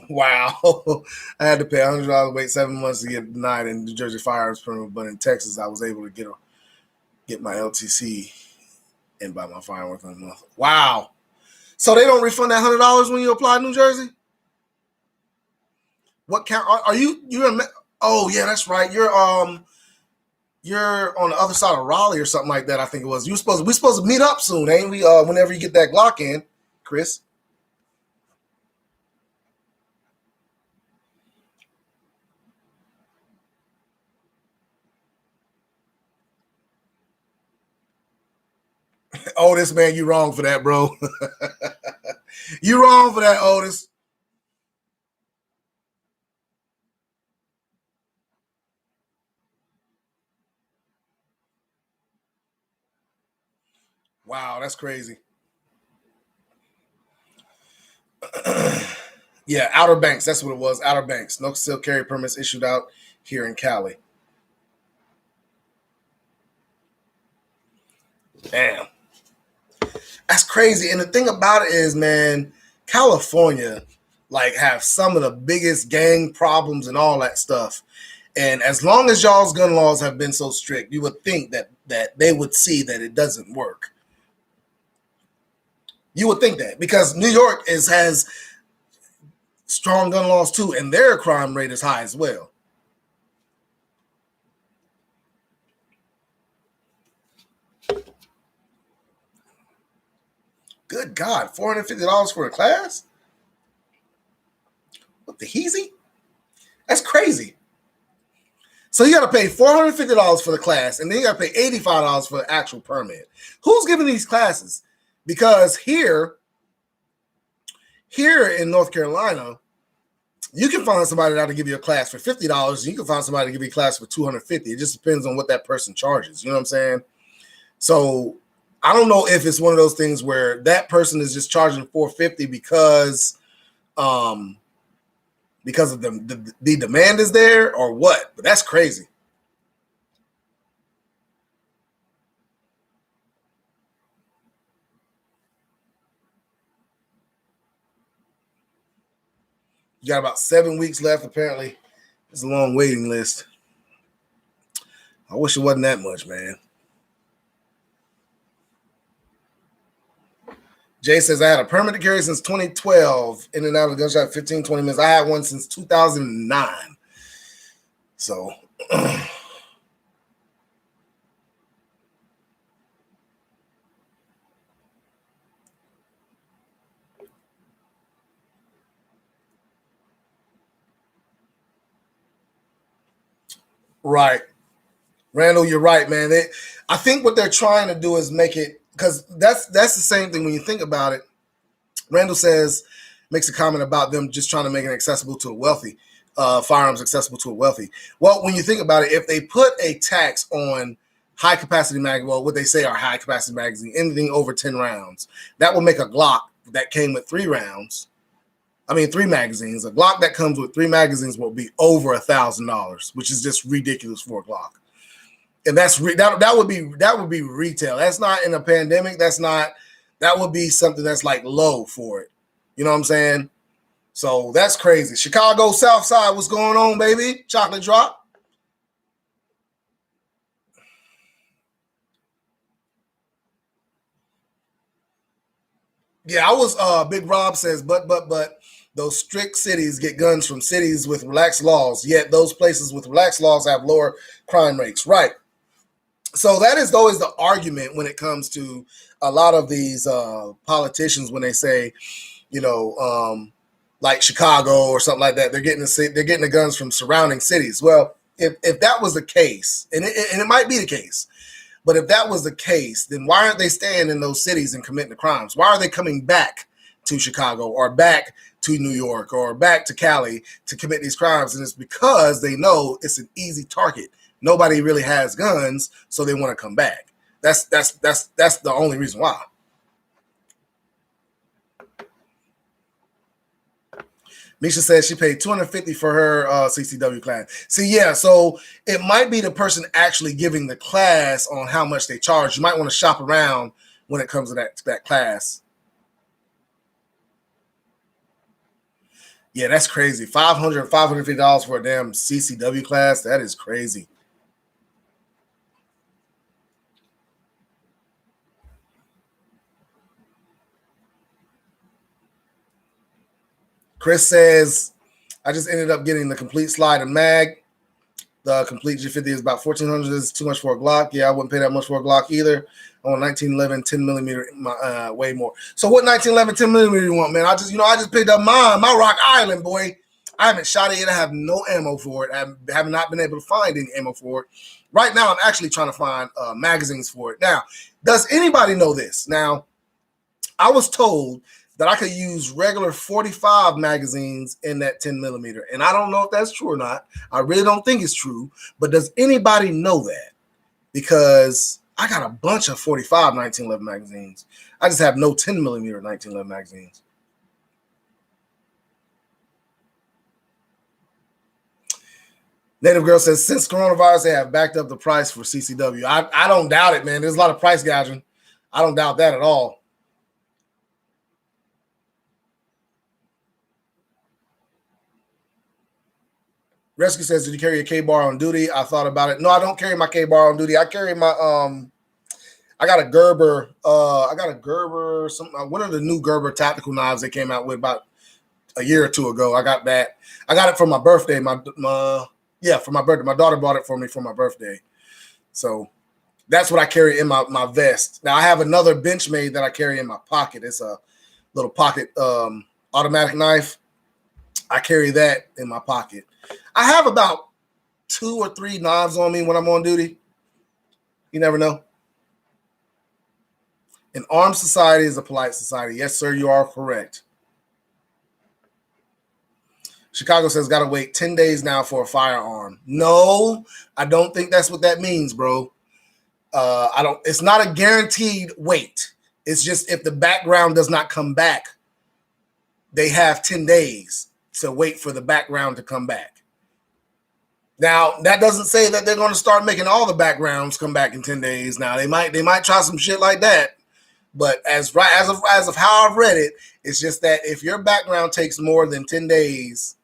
Wow. I had to pay $100, wait 7 months to get denied in New Jersey firearms permit, but in Texas, I was able to get my LTC and buy my firearms within a month. Wow. So they don't refund that $100 when you apply in New Jersey? What count are you? You're in? Oh yeah, that's right. You're on the other side of Raleigh or something like that. I think it was. We're supposed to meet up soon, ain't we? Whenever you get that Glock in, Chris. Otis, man, you wrong for that, bro. You wrong for that, Otis. Wow, that's crazy. Yeah, Outer Banks. That's what it was. Outer Banks. No concealed carry permits issued out here in Cali. Damn, that's crazy. And the thing about it is, man, California like have some of the biggest gang problems and all that stuff. And as long as y'all's gun laws have been so strict, you would think that they would see that it doesn't work. You would think that because New York has strong gun laws too, and their crime rate is high as well. Good God, $450 for a class? What the heezy? That's crazy. So you got to pay $450 for the class, and then you got to pay $85 for the actual permit. Who's giving these classes? Because here in North Carolina, you can find somebody that'll give you a class for $50, and you can find somebody to give you a class for $250. It just depends on what that person charges. You know what I'm saying? So I don't know if it's one of those things where that person is just charging $450 because of the demand is there or what. But that's crazy. You got about 7 weeks left, apparently. It's a long waiting list. I wish it wasn't that much, man. Jay says, I had a permit to carry since 2012, in and out of the gunshot 15, 20 minutes. I had one since 2009. So, Right. Randall, you're right, man. I think what they're trying to do is make it, because that's the same thing when you think about it. Randall makes a comment about them just trying to make it accessible to the wealthy, firearms accessible to a wealthy. Well, when you think about it, if they put a tax on high capacity what they say are high capacity magazine, anything over 10 rounds, that will make a Glock that came with 3 magazines. A Glock that comes with 3 magazines will be over $1,000, which is just ridiculous for a Glock. And that would be retail. That's not in a pandemic. That would be something that's like low for it. You know what I'm saying? So that's crazy. Chicago South Side, what's going on, baby? Chocolate drop. Yeah, I was Big Rob says, but those strict cities get guns from cities with relaxed laws, yet those places with relaxed laws have lower crime rates. Right. So that is always the argument when it comes to a lot of these politicians when they say, you know, like Chicago or something like that, they're getting the guns from surrounding cities. Well, if that was the case, and it might be the case, but if that was the case, then why aren't they staying in those cities and committing the crimes? Why are they coming back to Chicago or back to New York or back to Cali to commit these crimes? And it's because they know it's an easy target. Nobody really has guns, so they want to come back. That's the only reason why. Misha says she paid $250 for her CCW class. See, yeah, so it might be the person actually giving the class on how much they charge. You might want to shop around when it comes to that class. Yeah, that's crazy. $550 for a damn CCW class. That is crazy. Chris says, I just ended up getting the complete slide and mag. The complete G50 is about $1,400. This is too much for a Glock. Yeah, I wouldn't pay that much for a Glock either. I want 1911 10 millimeter, way more. So what 1911 10 millimeter you want, man? I just picked up my Rock Island, boy. I haven't shot it yet. I have no ammo for it. I have not been able to find any ammo for it. Right now, I'm actually trying to find magazines for it. Now, does anybody know this? Now, I was told that I could use regular 45 magazines in that 10 millimeter. And I don't know if that's true or not. I really don't think it's true. But does anybody know that? Because I got a bunch of 45 1911 magazines. I just have no 10 millimeter 1911 magazines. Native Girl says, since coronavirus, they have backed up the price for CCW. I don't doubt it, man. There's a lot of price gouging. I don't doubt that at all. Rescue says, did you carry a K-bar on duty? I thought about it. No, I don't carry my K-bar on duty. I carry my I got a Gerber. One of the new Gerber tactical knives they came out with about a year or two ago. I got that. I got it for my birthday. For my birthday. My daughter bought it for me for my birthday. So that's what I carry in my vest. Now I have another Benchmade that I carry in my pocket. It's a little pocket automatic knife. I carry that in my pocket. I have about 2 or 3 knives on me when I'm on duty. You never know. An armed society is a polite society. Yes, sir, you are correct. Chicago says, got to wait 10 days now for a firearm. No, I don't think that's what that means, bro. It's not a guaranteed wait. It's just if the background does not come back, they have 10 days to wait for the background to come back. Now, that doesn't say that they're going to start making all the backgrounds come back in 10 days. Now, they might try some shit like that. But as of how I've read it, it's just that if your background takes more than 10 days,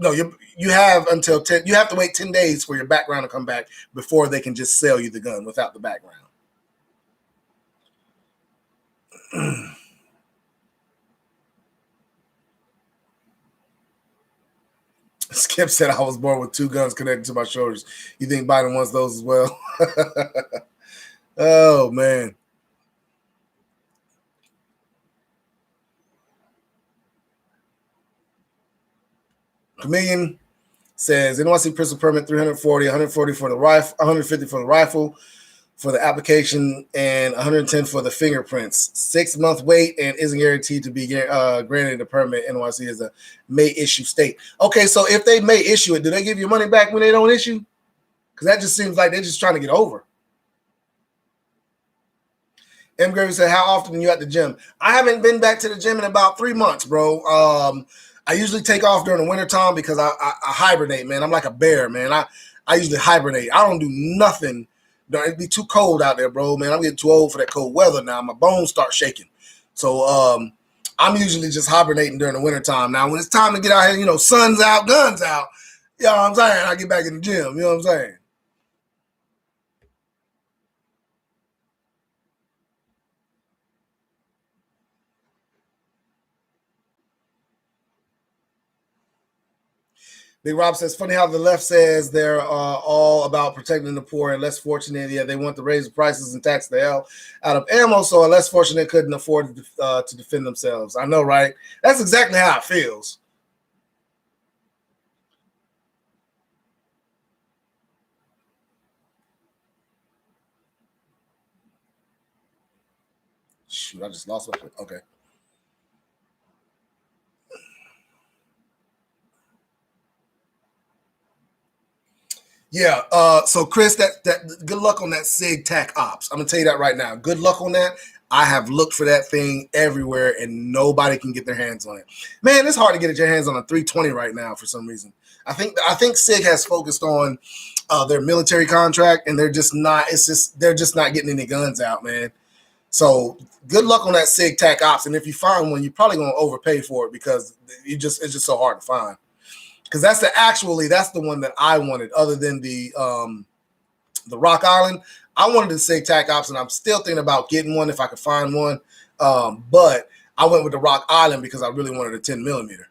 no, you have until 10. You have to wait 10 days for your background to come back before they can just sell you the gun without the background. Skip said I was born with 2 guns connected to my shoulders. You think Biden wants those as well? Oh, man. Chameleon Says NYC pistol permit 340, 140 for the rifle, 150 for the rifle, for the application, and 110 for the fingerprints. 6-month wait and isn't guaranteed to be granted a permit. NYC is a may issue state. Okay, so if they may issue it, do they give you money back when they don't issue? Because that just seems like they're just trying to get over. M. Gravy said, how often are you at the gym? I haven't been back to the gym in about 3 months, bro. I usually take off during the wintertime because I hibernate, man. I'm like a bear, man. I usually hibernate. I don't do nothing. It'd be too cold out there, bro, man. I'm getting too old for that cold weather now. My bones start shaking. So I'm usually just hibernating during the wintertime. Now, when it's time to get out here, sun's out, guns out, you know what I'm saying? I get back in the gym, you know what I'm saying? Big Rob says, funny how the left says they're all about protecting the poor and less fortunate. Yeah, they want to raise the prices and tax the hell out of ammo, so a less fortunate couldn't afford to defend themselves. I know, right? That's exactly how it feels. Shoot, I just lost my shit. Okay. Yeah. So Chris, that good luck on that SIG TAC ops. I'm gonna tell you that right now. Good luck on that. I have looked for that thing everywhere, and nobody can get their hands on it. Man, it's hard to get your hands on a 320 right now for some reason. I think SIG has focused on their military contract, and they're just not. They're just not getting any guns out, man. So good luck on that SIG TAC ops, and if you find one, you're probably gonna overpay for it because it's just so hard to find. Because that's the one that I wanted, other than the Rock Island. I wanted the SIG TAC ops, and I'm still thinking about getting one if I could find one. But I went with the Rock Island because I really wanted a 10 millimeter.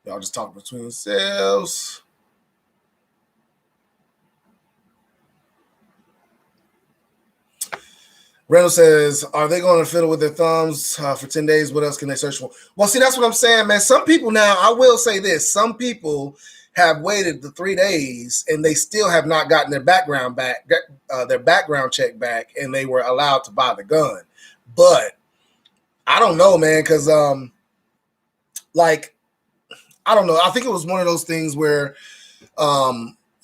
Y'all just talk between yourselves. Randall says, are they going to fiddle with their thumbs for 10 days? What else can they search for? Well, see, that's what I'm saying, man. Some people now, I will say this, some people have waited the 3 days and they still have not gotten their background check back, and they were allowed to buy the gun. But I don't know, man, because I don't know. I think it was one of those things where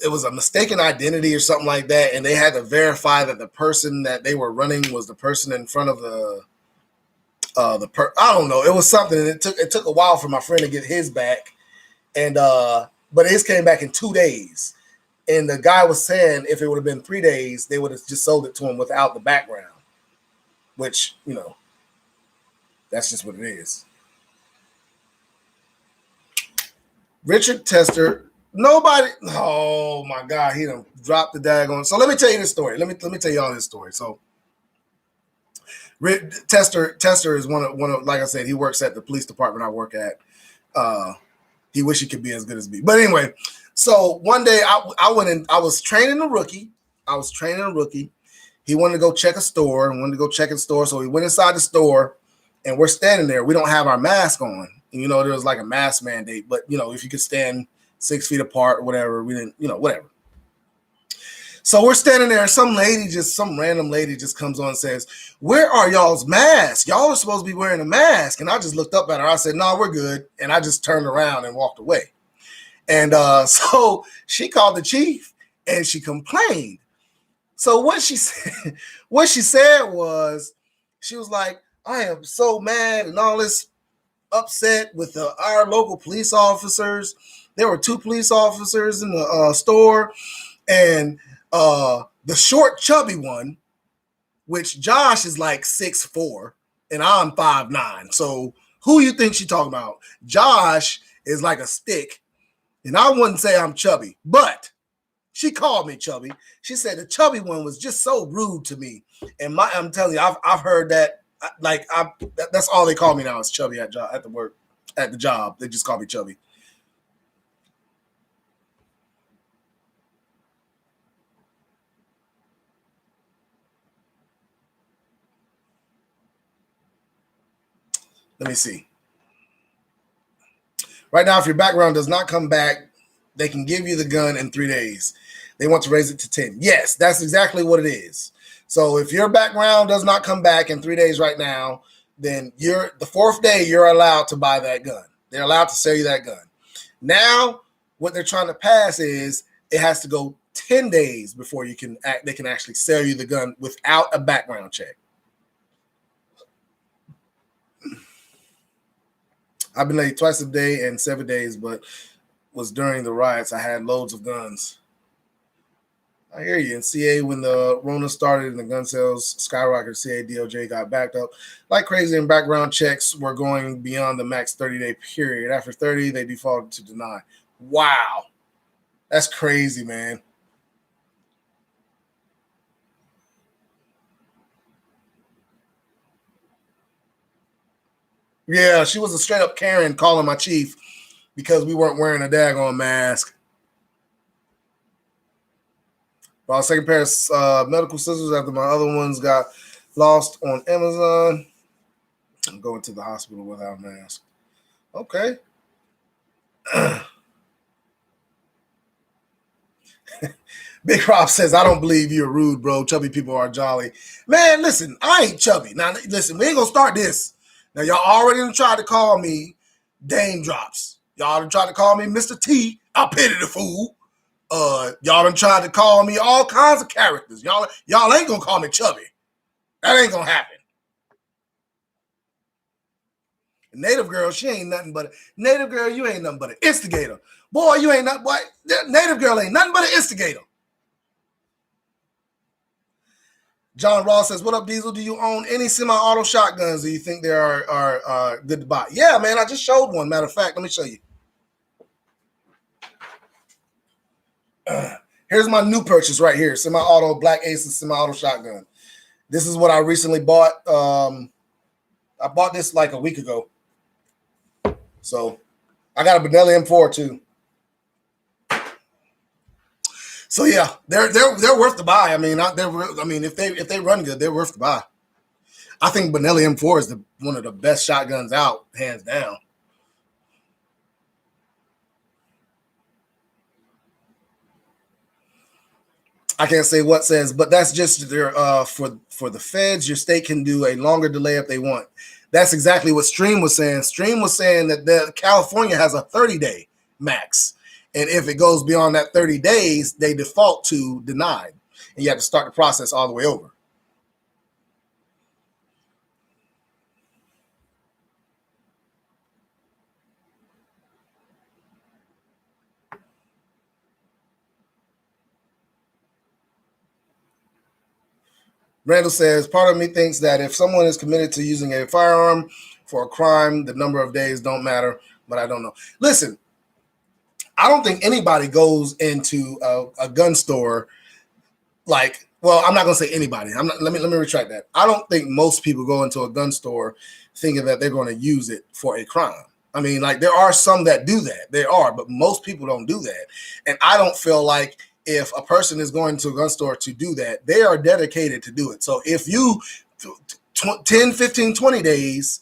it was a mistaken identity or something like that, and they had to verify that the person that they were running was the person in front of I don't know. It was something. And it took a while for my friend to get his back, and but his came back in 2 days. And the guy was saying if it would have been 3 days, they would have just sold it to him without the background, which that's just what it is. Richard Tester. Nobody. Oh my God, he done dropped the daggone. So let me tell you this story. Let me tell you all this story. So Tester is one of like I said, he works at the police department I work at. He wish he could be as good as me. But anyway, so one day I went in. I was training a rookie. He wanted to go check a store. So we went inside the store, and we're standing there. We don't have our mask on. And, there was like a mask mandate, but if you could stand 6 feet apart or whatever, we didn't, whatever. So we're standing there. Some random lady just comes on and says, where are y'all's masks? Y'all are supposed to be wearing a mask. And I just looked up at her. I said, no, we're good. And I just turned around and walked away. And so she called the chief and she complained. So what she said was, she was like, I am so mad and all this, upset with our local police officers. There were 2 police officers in the store, and the short, chubby one, which Josh is like 6'4", and I'm 5'9". So who you think she talking about? Josh is like a stick, and I wouldn't say I'm chubby, but she called me chubby. She said the chubby one was just so rude to me, and I'm telling you, I've heard that. That's all they call me now is chubby at the job. They just call me chubby. Let me see. Right now, if your background does not come back, they can give you the gun in 3 days. They want to raise it to 10. Yes, that's exactly what it is. So if your background does not come back in 3 days right now, then the fourth day you're allowed to buy that gun. They're allowed to sell you that gun. Now, what they're trying to pass is it has to go 10 days before they can actually sell you the gun without a background check. I've been late twice a day and 7 days, but was during the riots. I had loads of guns. I hear you. In CA, when the Rona started and the gun sales skyrocketed, CA DOJ got backed up like crazy, and background checks were going beyond the max 30-day period. After 30, they defaulted to deny. Wow. That's crazy, man. Yeah, she was a straight up Karen calling my chief because we weren't wearing a daggone mask. Bought a second pair of medical scissors after my other ones got lost on Amazon. I'm going to the hospital without a mask. Okay. Big Rob says, I don't believe you're rude, bro. Chubby people are jolly. Man, listen, I ain't chubby. Now, listen, we ain't going to start this. Now, y'all already tried to call me Dame Drops. Y'all done tried to call me Mr. T. I pity the fool. Y'all done tried to call me all kinds of characters. Y'all ain't going to call me chubby. That ain't going to happen. Native girl, she ain't nothing but Native girl, you ain't nothing but an instigator. Boy, you ain't nothing, boy. Native girl ain't nothing but an instigator. John Ross says, what up, Diesel? Do you own any semi-auto shotguns? Do you think they are good to buy? Yeah, man, I just showed one. Matter of fact, let me show you. Here's my new purchase right here. Semi-auto Black Aces semi-auto shotgun. This is what I recently bought. I bought this like a week ago. So I got a Benelli M4 too. So yeah, they're worth the buy. I mean, if they run good, they're worth the buy. I think Benelli M4 is one of the best shotguns out, hands down. I can't say what says, but that's just their for the feds. Your state can do a longer delay if they want. That's exactly what Stream was saying. Stream was saying that California has a 30-day max. And if it goes beyond that 30 days, they default to denied. And you have to start the process all the way over. Randall says, part of me thinks that if someone is committed to using a firearm for a crime, the number of days don't matter, but I don't know. Listen, I don't think anybody goes into a gun store like, well, I'm not going to say anybody. Let me retract that. I don't think most people go into a gun store thinking that they're going to use it for a crime. I mean, like, there are some that do that. There are, but most people don't do that. And I don't feel like if a person is going to a gun store to do that, they are dedicated to do it. So if you 10, 15, 20 days,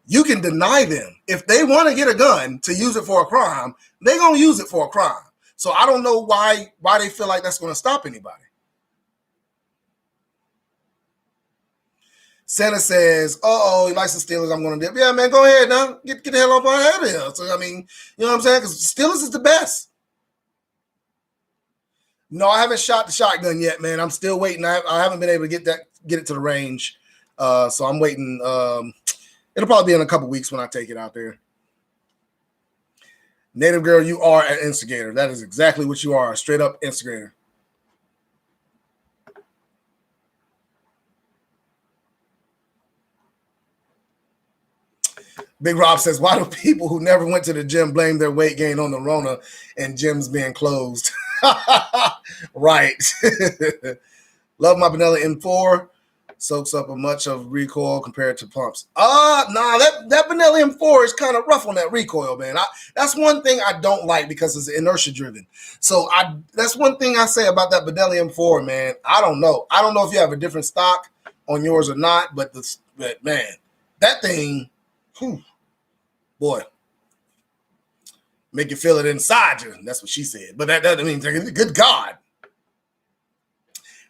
you can deny them. If they want to get a gun to use it for a crime, they're going to use it for a crime. So I don't know why they feel like that's going to stop anybody. Santa says, he likes the Steelers. I'm going to dip. Yeah, man, go ahead now. Get the hell up out of here. So, I mean, you know what I'm saying? Because Steelers is the best. No, I haven't shot the shotgun yet, man. I'm still waiting. I haven't been able to get it to the range. So I'm waiting. It'll probably be in a couple weeks when I take it out there. Native girl, you are an instigator. That is exactly what you are, a straight up instigator. Big Rob says, why do people who never went to the gym blame their weight gain on the Rona and gyms being closed? Right. Love my Benelli M4. Soaks up a much of recoil compared to pumps. That Benelli M4 is kind of rough on that recoil, man. That's one thing I don't like because it's inertia driven. So that's one thing I say about that Benelli M4, man. I don't know. I don't know if you have a different stock on yours or not, but man, that thing Whew. Boy, make you feel it inside you. That's what she said. But that I mean, good God.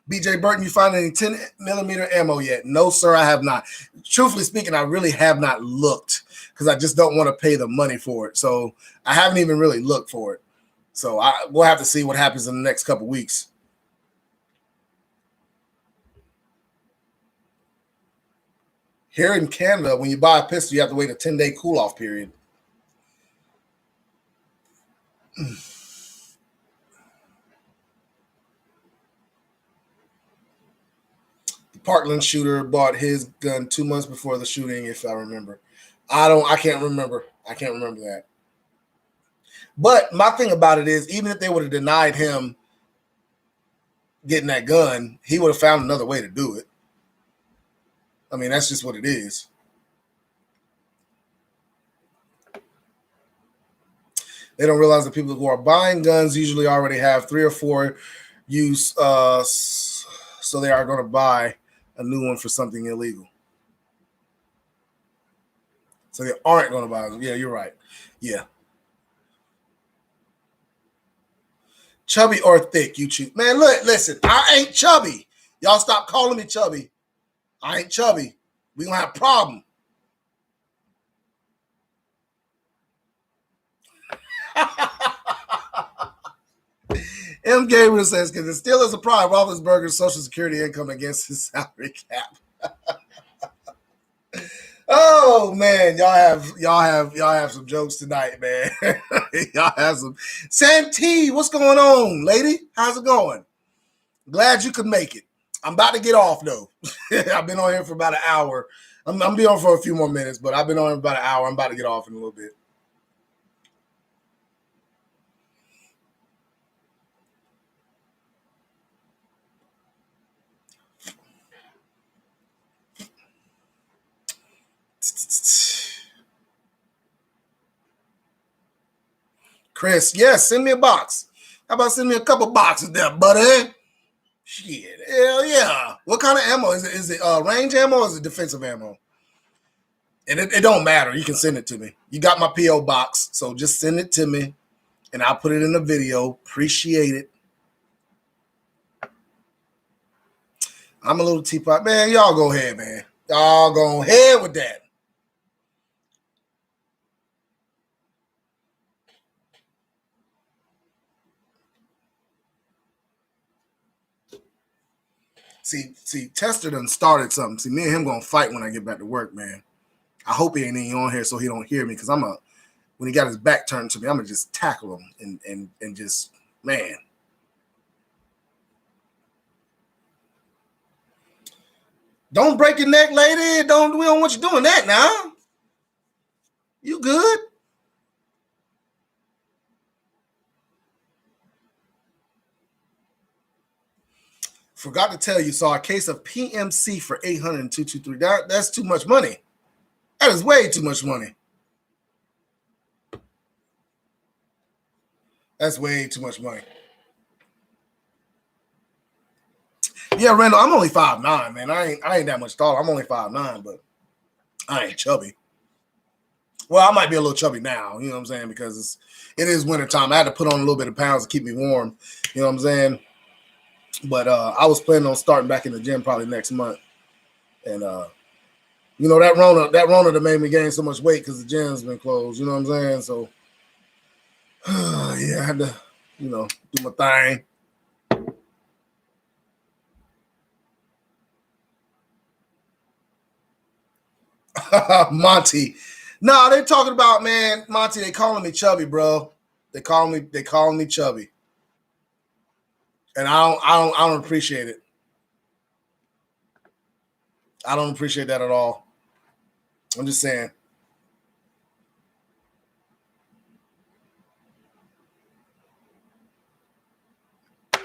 BJ Burton, you find any 10 millimeter ammo yet? No, sir, I have not. Truthfully speaking, I really have not looked because I just don't want to pay the money for it. So I haven't even really looked for it. So we'll have to see what happens in the next couple weeks. Here in Canada, when you buy a pistol, you have to wait a 10-day cool-off period. The Parkland shooter bought his gun 2 months before the shooting, if I remember. I can't remember. I can't remember that. But my thing about it is, even if they would have denied him getting that gun, he would have found another way to do it. I mean, that's just what it is. They don't realize that people who are buying guns usually already have 3 or 4 use, so they are going to buy a new one for something illegal. So they aren't going to buy them. Yeah, you're right. Yeah. Chubby or thick, you choose. Man, look, listen, I ain't chubby. Y'all stop calling me chubby. I ain't chubby. We gonna have a problem. M. Gabriel says, because it still is a pride, Roethlisberger's Social Security income against his salary cap. Oh man, y'all have some jokes tonight, man. Y'all have some. Santee, what's going on, lady? How's it going? Glad you could make it. I'm about to get off though. I've been on here for about an hour. I'm gonna be on for a few more minutes, but I've been on here for about an hour. I'm about to get off in a little bit. Chris, yes, send me a box. How about send me a couple boxes there, buddy? Shit, hell yeah. What kind of ammo? Is it range ammo or is it defensive ammo? And it don't matter. You can send it to me. You got my P.O. box, so just send it to me, and I'll put it in the video. Appreciate it. I'm a little teapot. Man, y'all go ahead, man. Y'all go ahead with that. See, Tester done started something. See, me and him gonna fight when I get back to work, man. I hope he ain't even on here so he don't hear me, because when he got his back turned to me, I'm gonna just tackle him and just, man. Don't break your neck, lady. We don't want you doing that now. You good? Forgot to tell you, saw a case of PMC for $800,223. That's too much money. That is way too much money. That's way too much money. Yeah, Randall, I'm only 5'9", man. I ain't that much taller. I'm only 5'9", but I ain't chubby. Well, I might be a little chubby now, you know what I'm saying, because it is wintertime. I had to put on a little bit of pounds to keep me warm, you know what I'm saying? But I was planning on starting back in the gym probably next month. And, you know, that Rona that made me gain so much weight because the gym's been closed, you know what I'm saying? So, yeah, I had to, you know, do my thing. Monty. No, they're talking about, man, Monty, they calling me chubby, bro. They calling me chubby. And I don't appreciate it. I don't appreciate that at all. I'm just saying.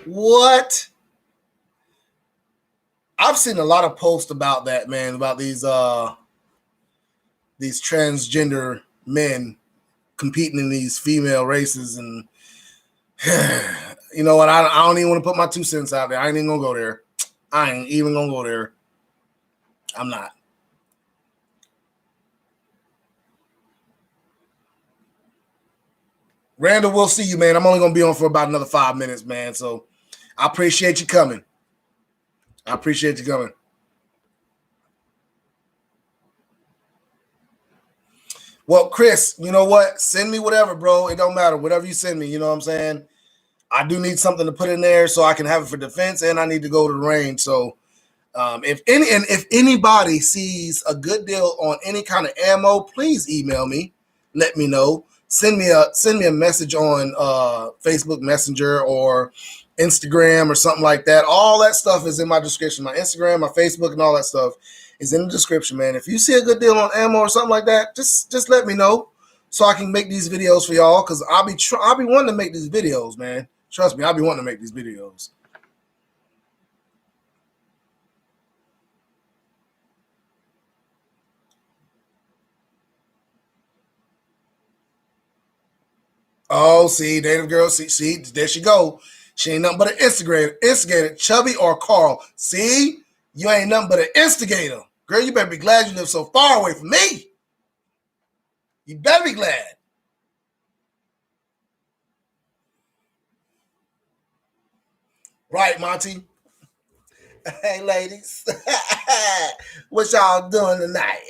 What? I've seen a lot of posts about that, man, about these transgender men competing in these female races, and you know what? I don't even want to put my 2 cents out there. I ain't even gonna go there. I ain't even gonna go there. I'm not. Randall, we'll see you, man. I'm only going to be on for about another 5 minutes, man. So I appreciate you coming. I appreciate you coming. Well, Chris, you know what? Send me whatever, bro. It don't matter. Whatever you send me, you know what I'm saying? I do need something to put in there so I can have it for defense, and I need to go to the range. So if anybody sees a good deal on any kind of ammo, please email me. Let me know. Send me a message on Facebook Messenger or Instagram or something like that. All that stuff is in my description. My Instagram, my Facebook, and all that stuff is in the description, man. If you see a good deal on ammo or something like that, just let me know so I can make these videos for y'all. Cause I'll be wanting to make these videos, man. Trust me, I'll be wanting to make these videos. Oh, see, native girl, see, there she go. She ain't nothing but an instigator, Chubby or Carl. See, you ain't nothing but an instigator. Girl, you better be glad you live so far away from me. You better be glad. Right, Monty? Hey, ladies. What y'all doing tonight?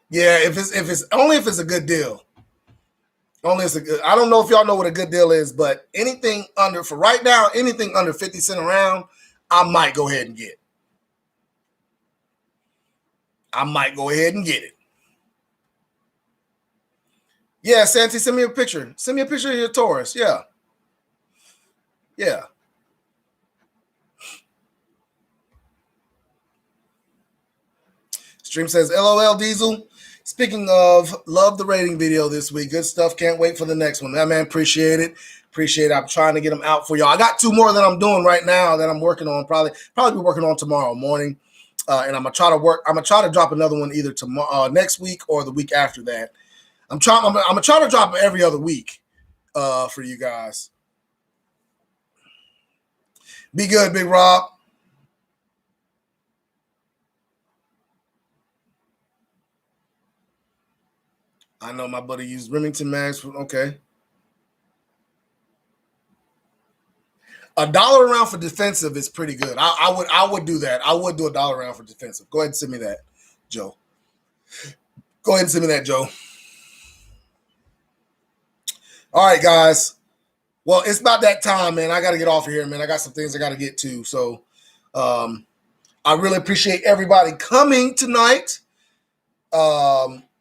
Yeah, if it's only if it's a good deal. Only it's a good. I don't know if y'all know what a good deal is, but anything under for right now, anything under 50 cents a round, I might go ahead and get. I might go ahead and get it. Yeah, Santi, send me a picture. Send me a picture of your Taurus. Yeah. Yeah. Stream says, LOL Diesel. Speaking of, love the rating video this week. Good stuff. Can't wait for the next one. That man, appreciate it. Appreciate it. I'm trying to get them out for y'all. I got 2 more that I'm doing right now that I'm working on. Probably be working on tomorrow morning. And I'm gonna try to drop another one either tomorrow, next week, or the week after that. I'm gonna try to drop every other week for you guys. Be good, Big Rob. I know my buddy used Remington mags. Okay. $1 round for defensive is pretty good. I would do that. I would do $1 round for defensive. Go ahead and send me that, Joe. Go ahead and send me that, Joe. All right, guys. Well, it's about that time, man. I got to get off of here, man. I got some things I got to get to. So I really appreciate everybody coming tonight.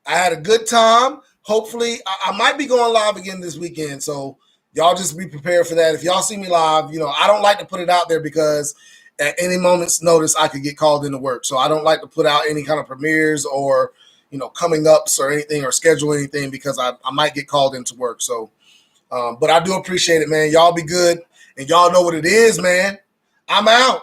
I had a good time. Hopefully, I might be going live again this weekend. So y'all just be prepared for that. If y'all see me live, I don't like to put it out there because at any moment's notice, I could get called into work. So I don't like to put out any kind of premieres or, coming ups or anything or schedule anything because I might get called into work. So, but I do appreciate it, man. Y'all be good. And y'all know what it is, man. I'm out.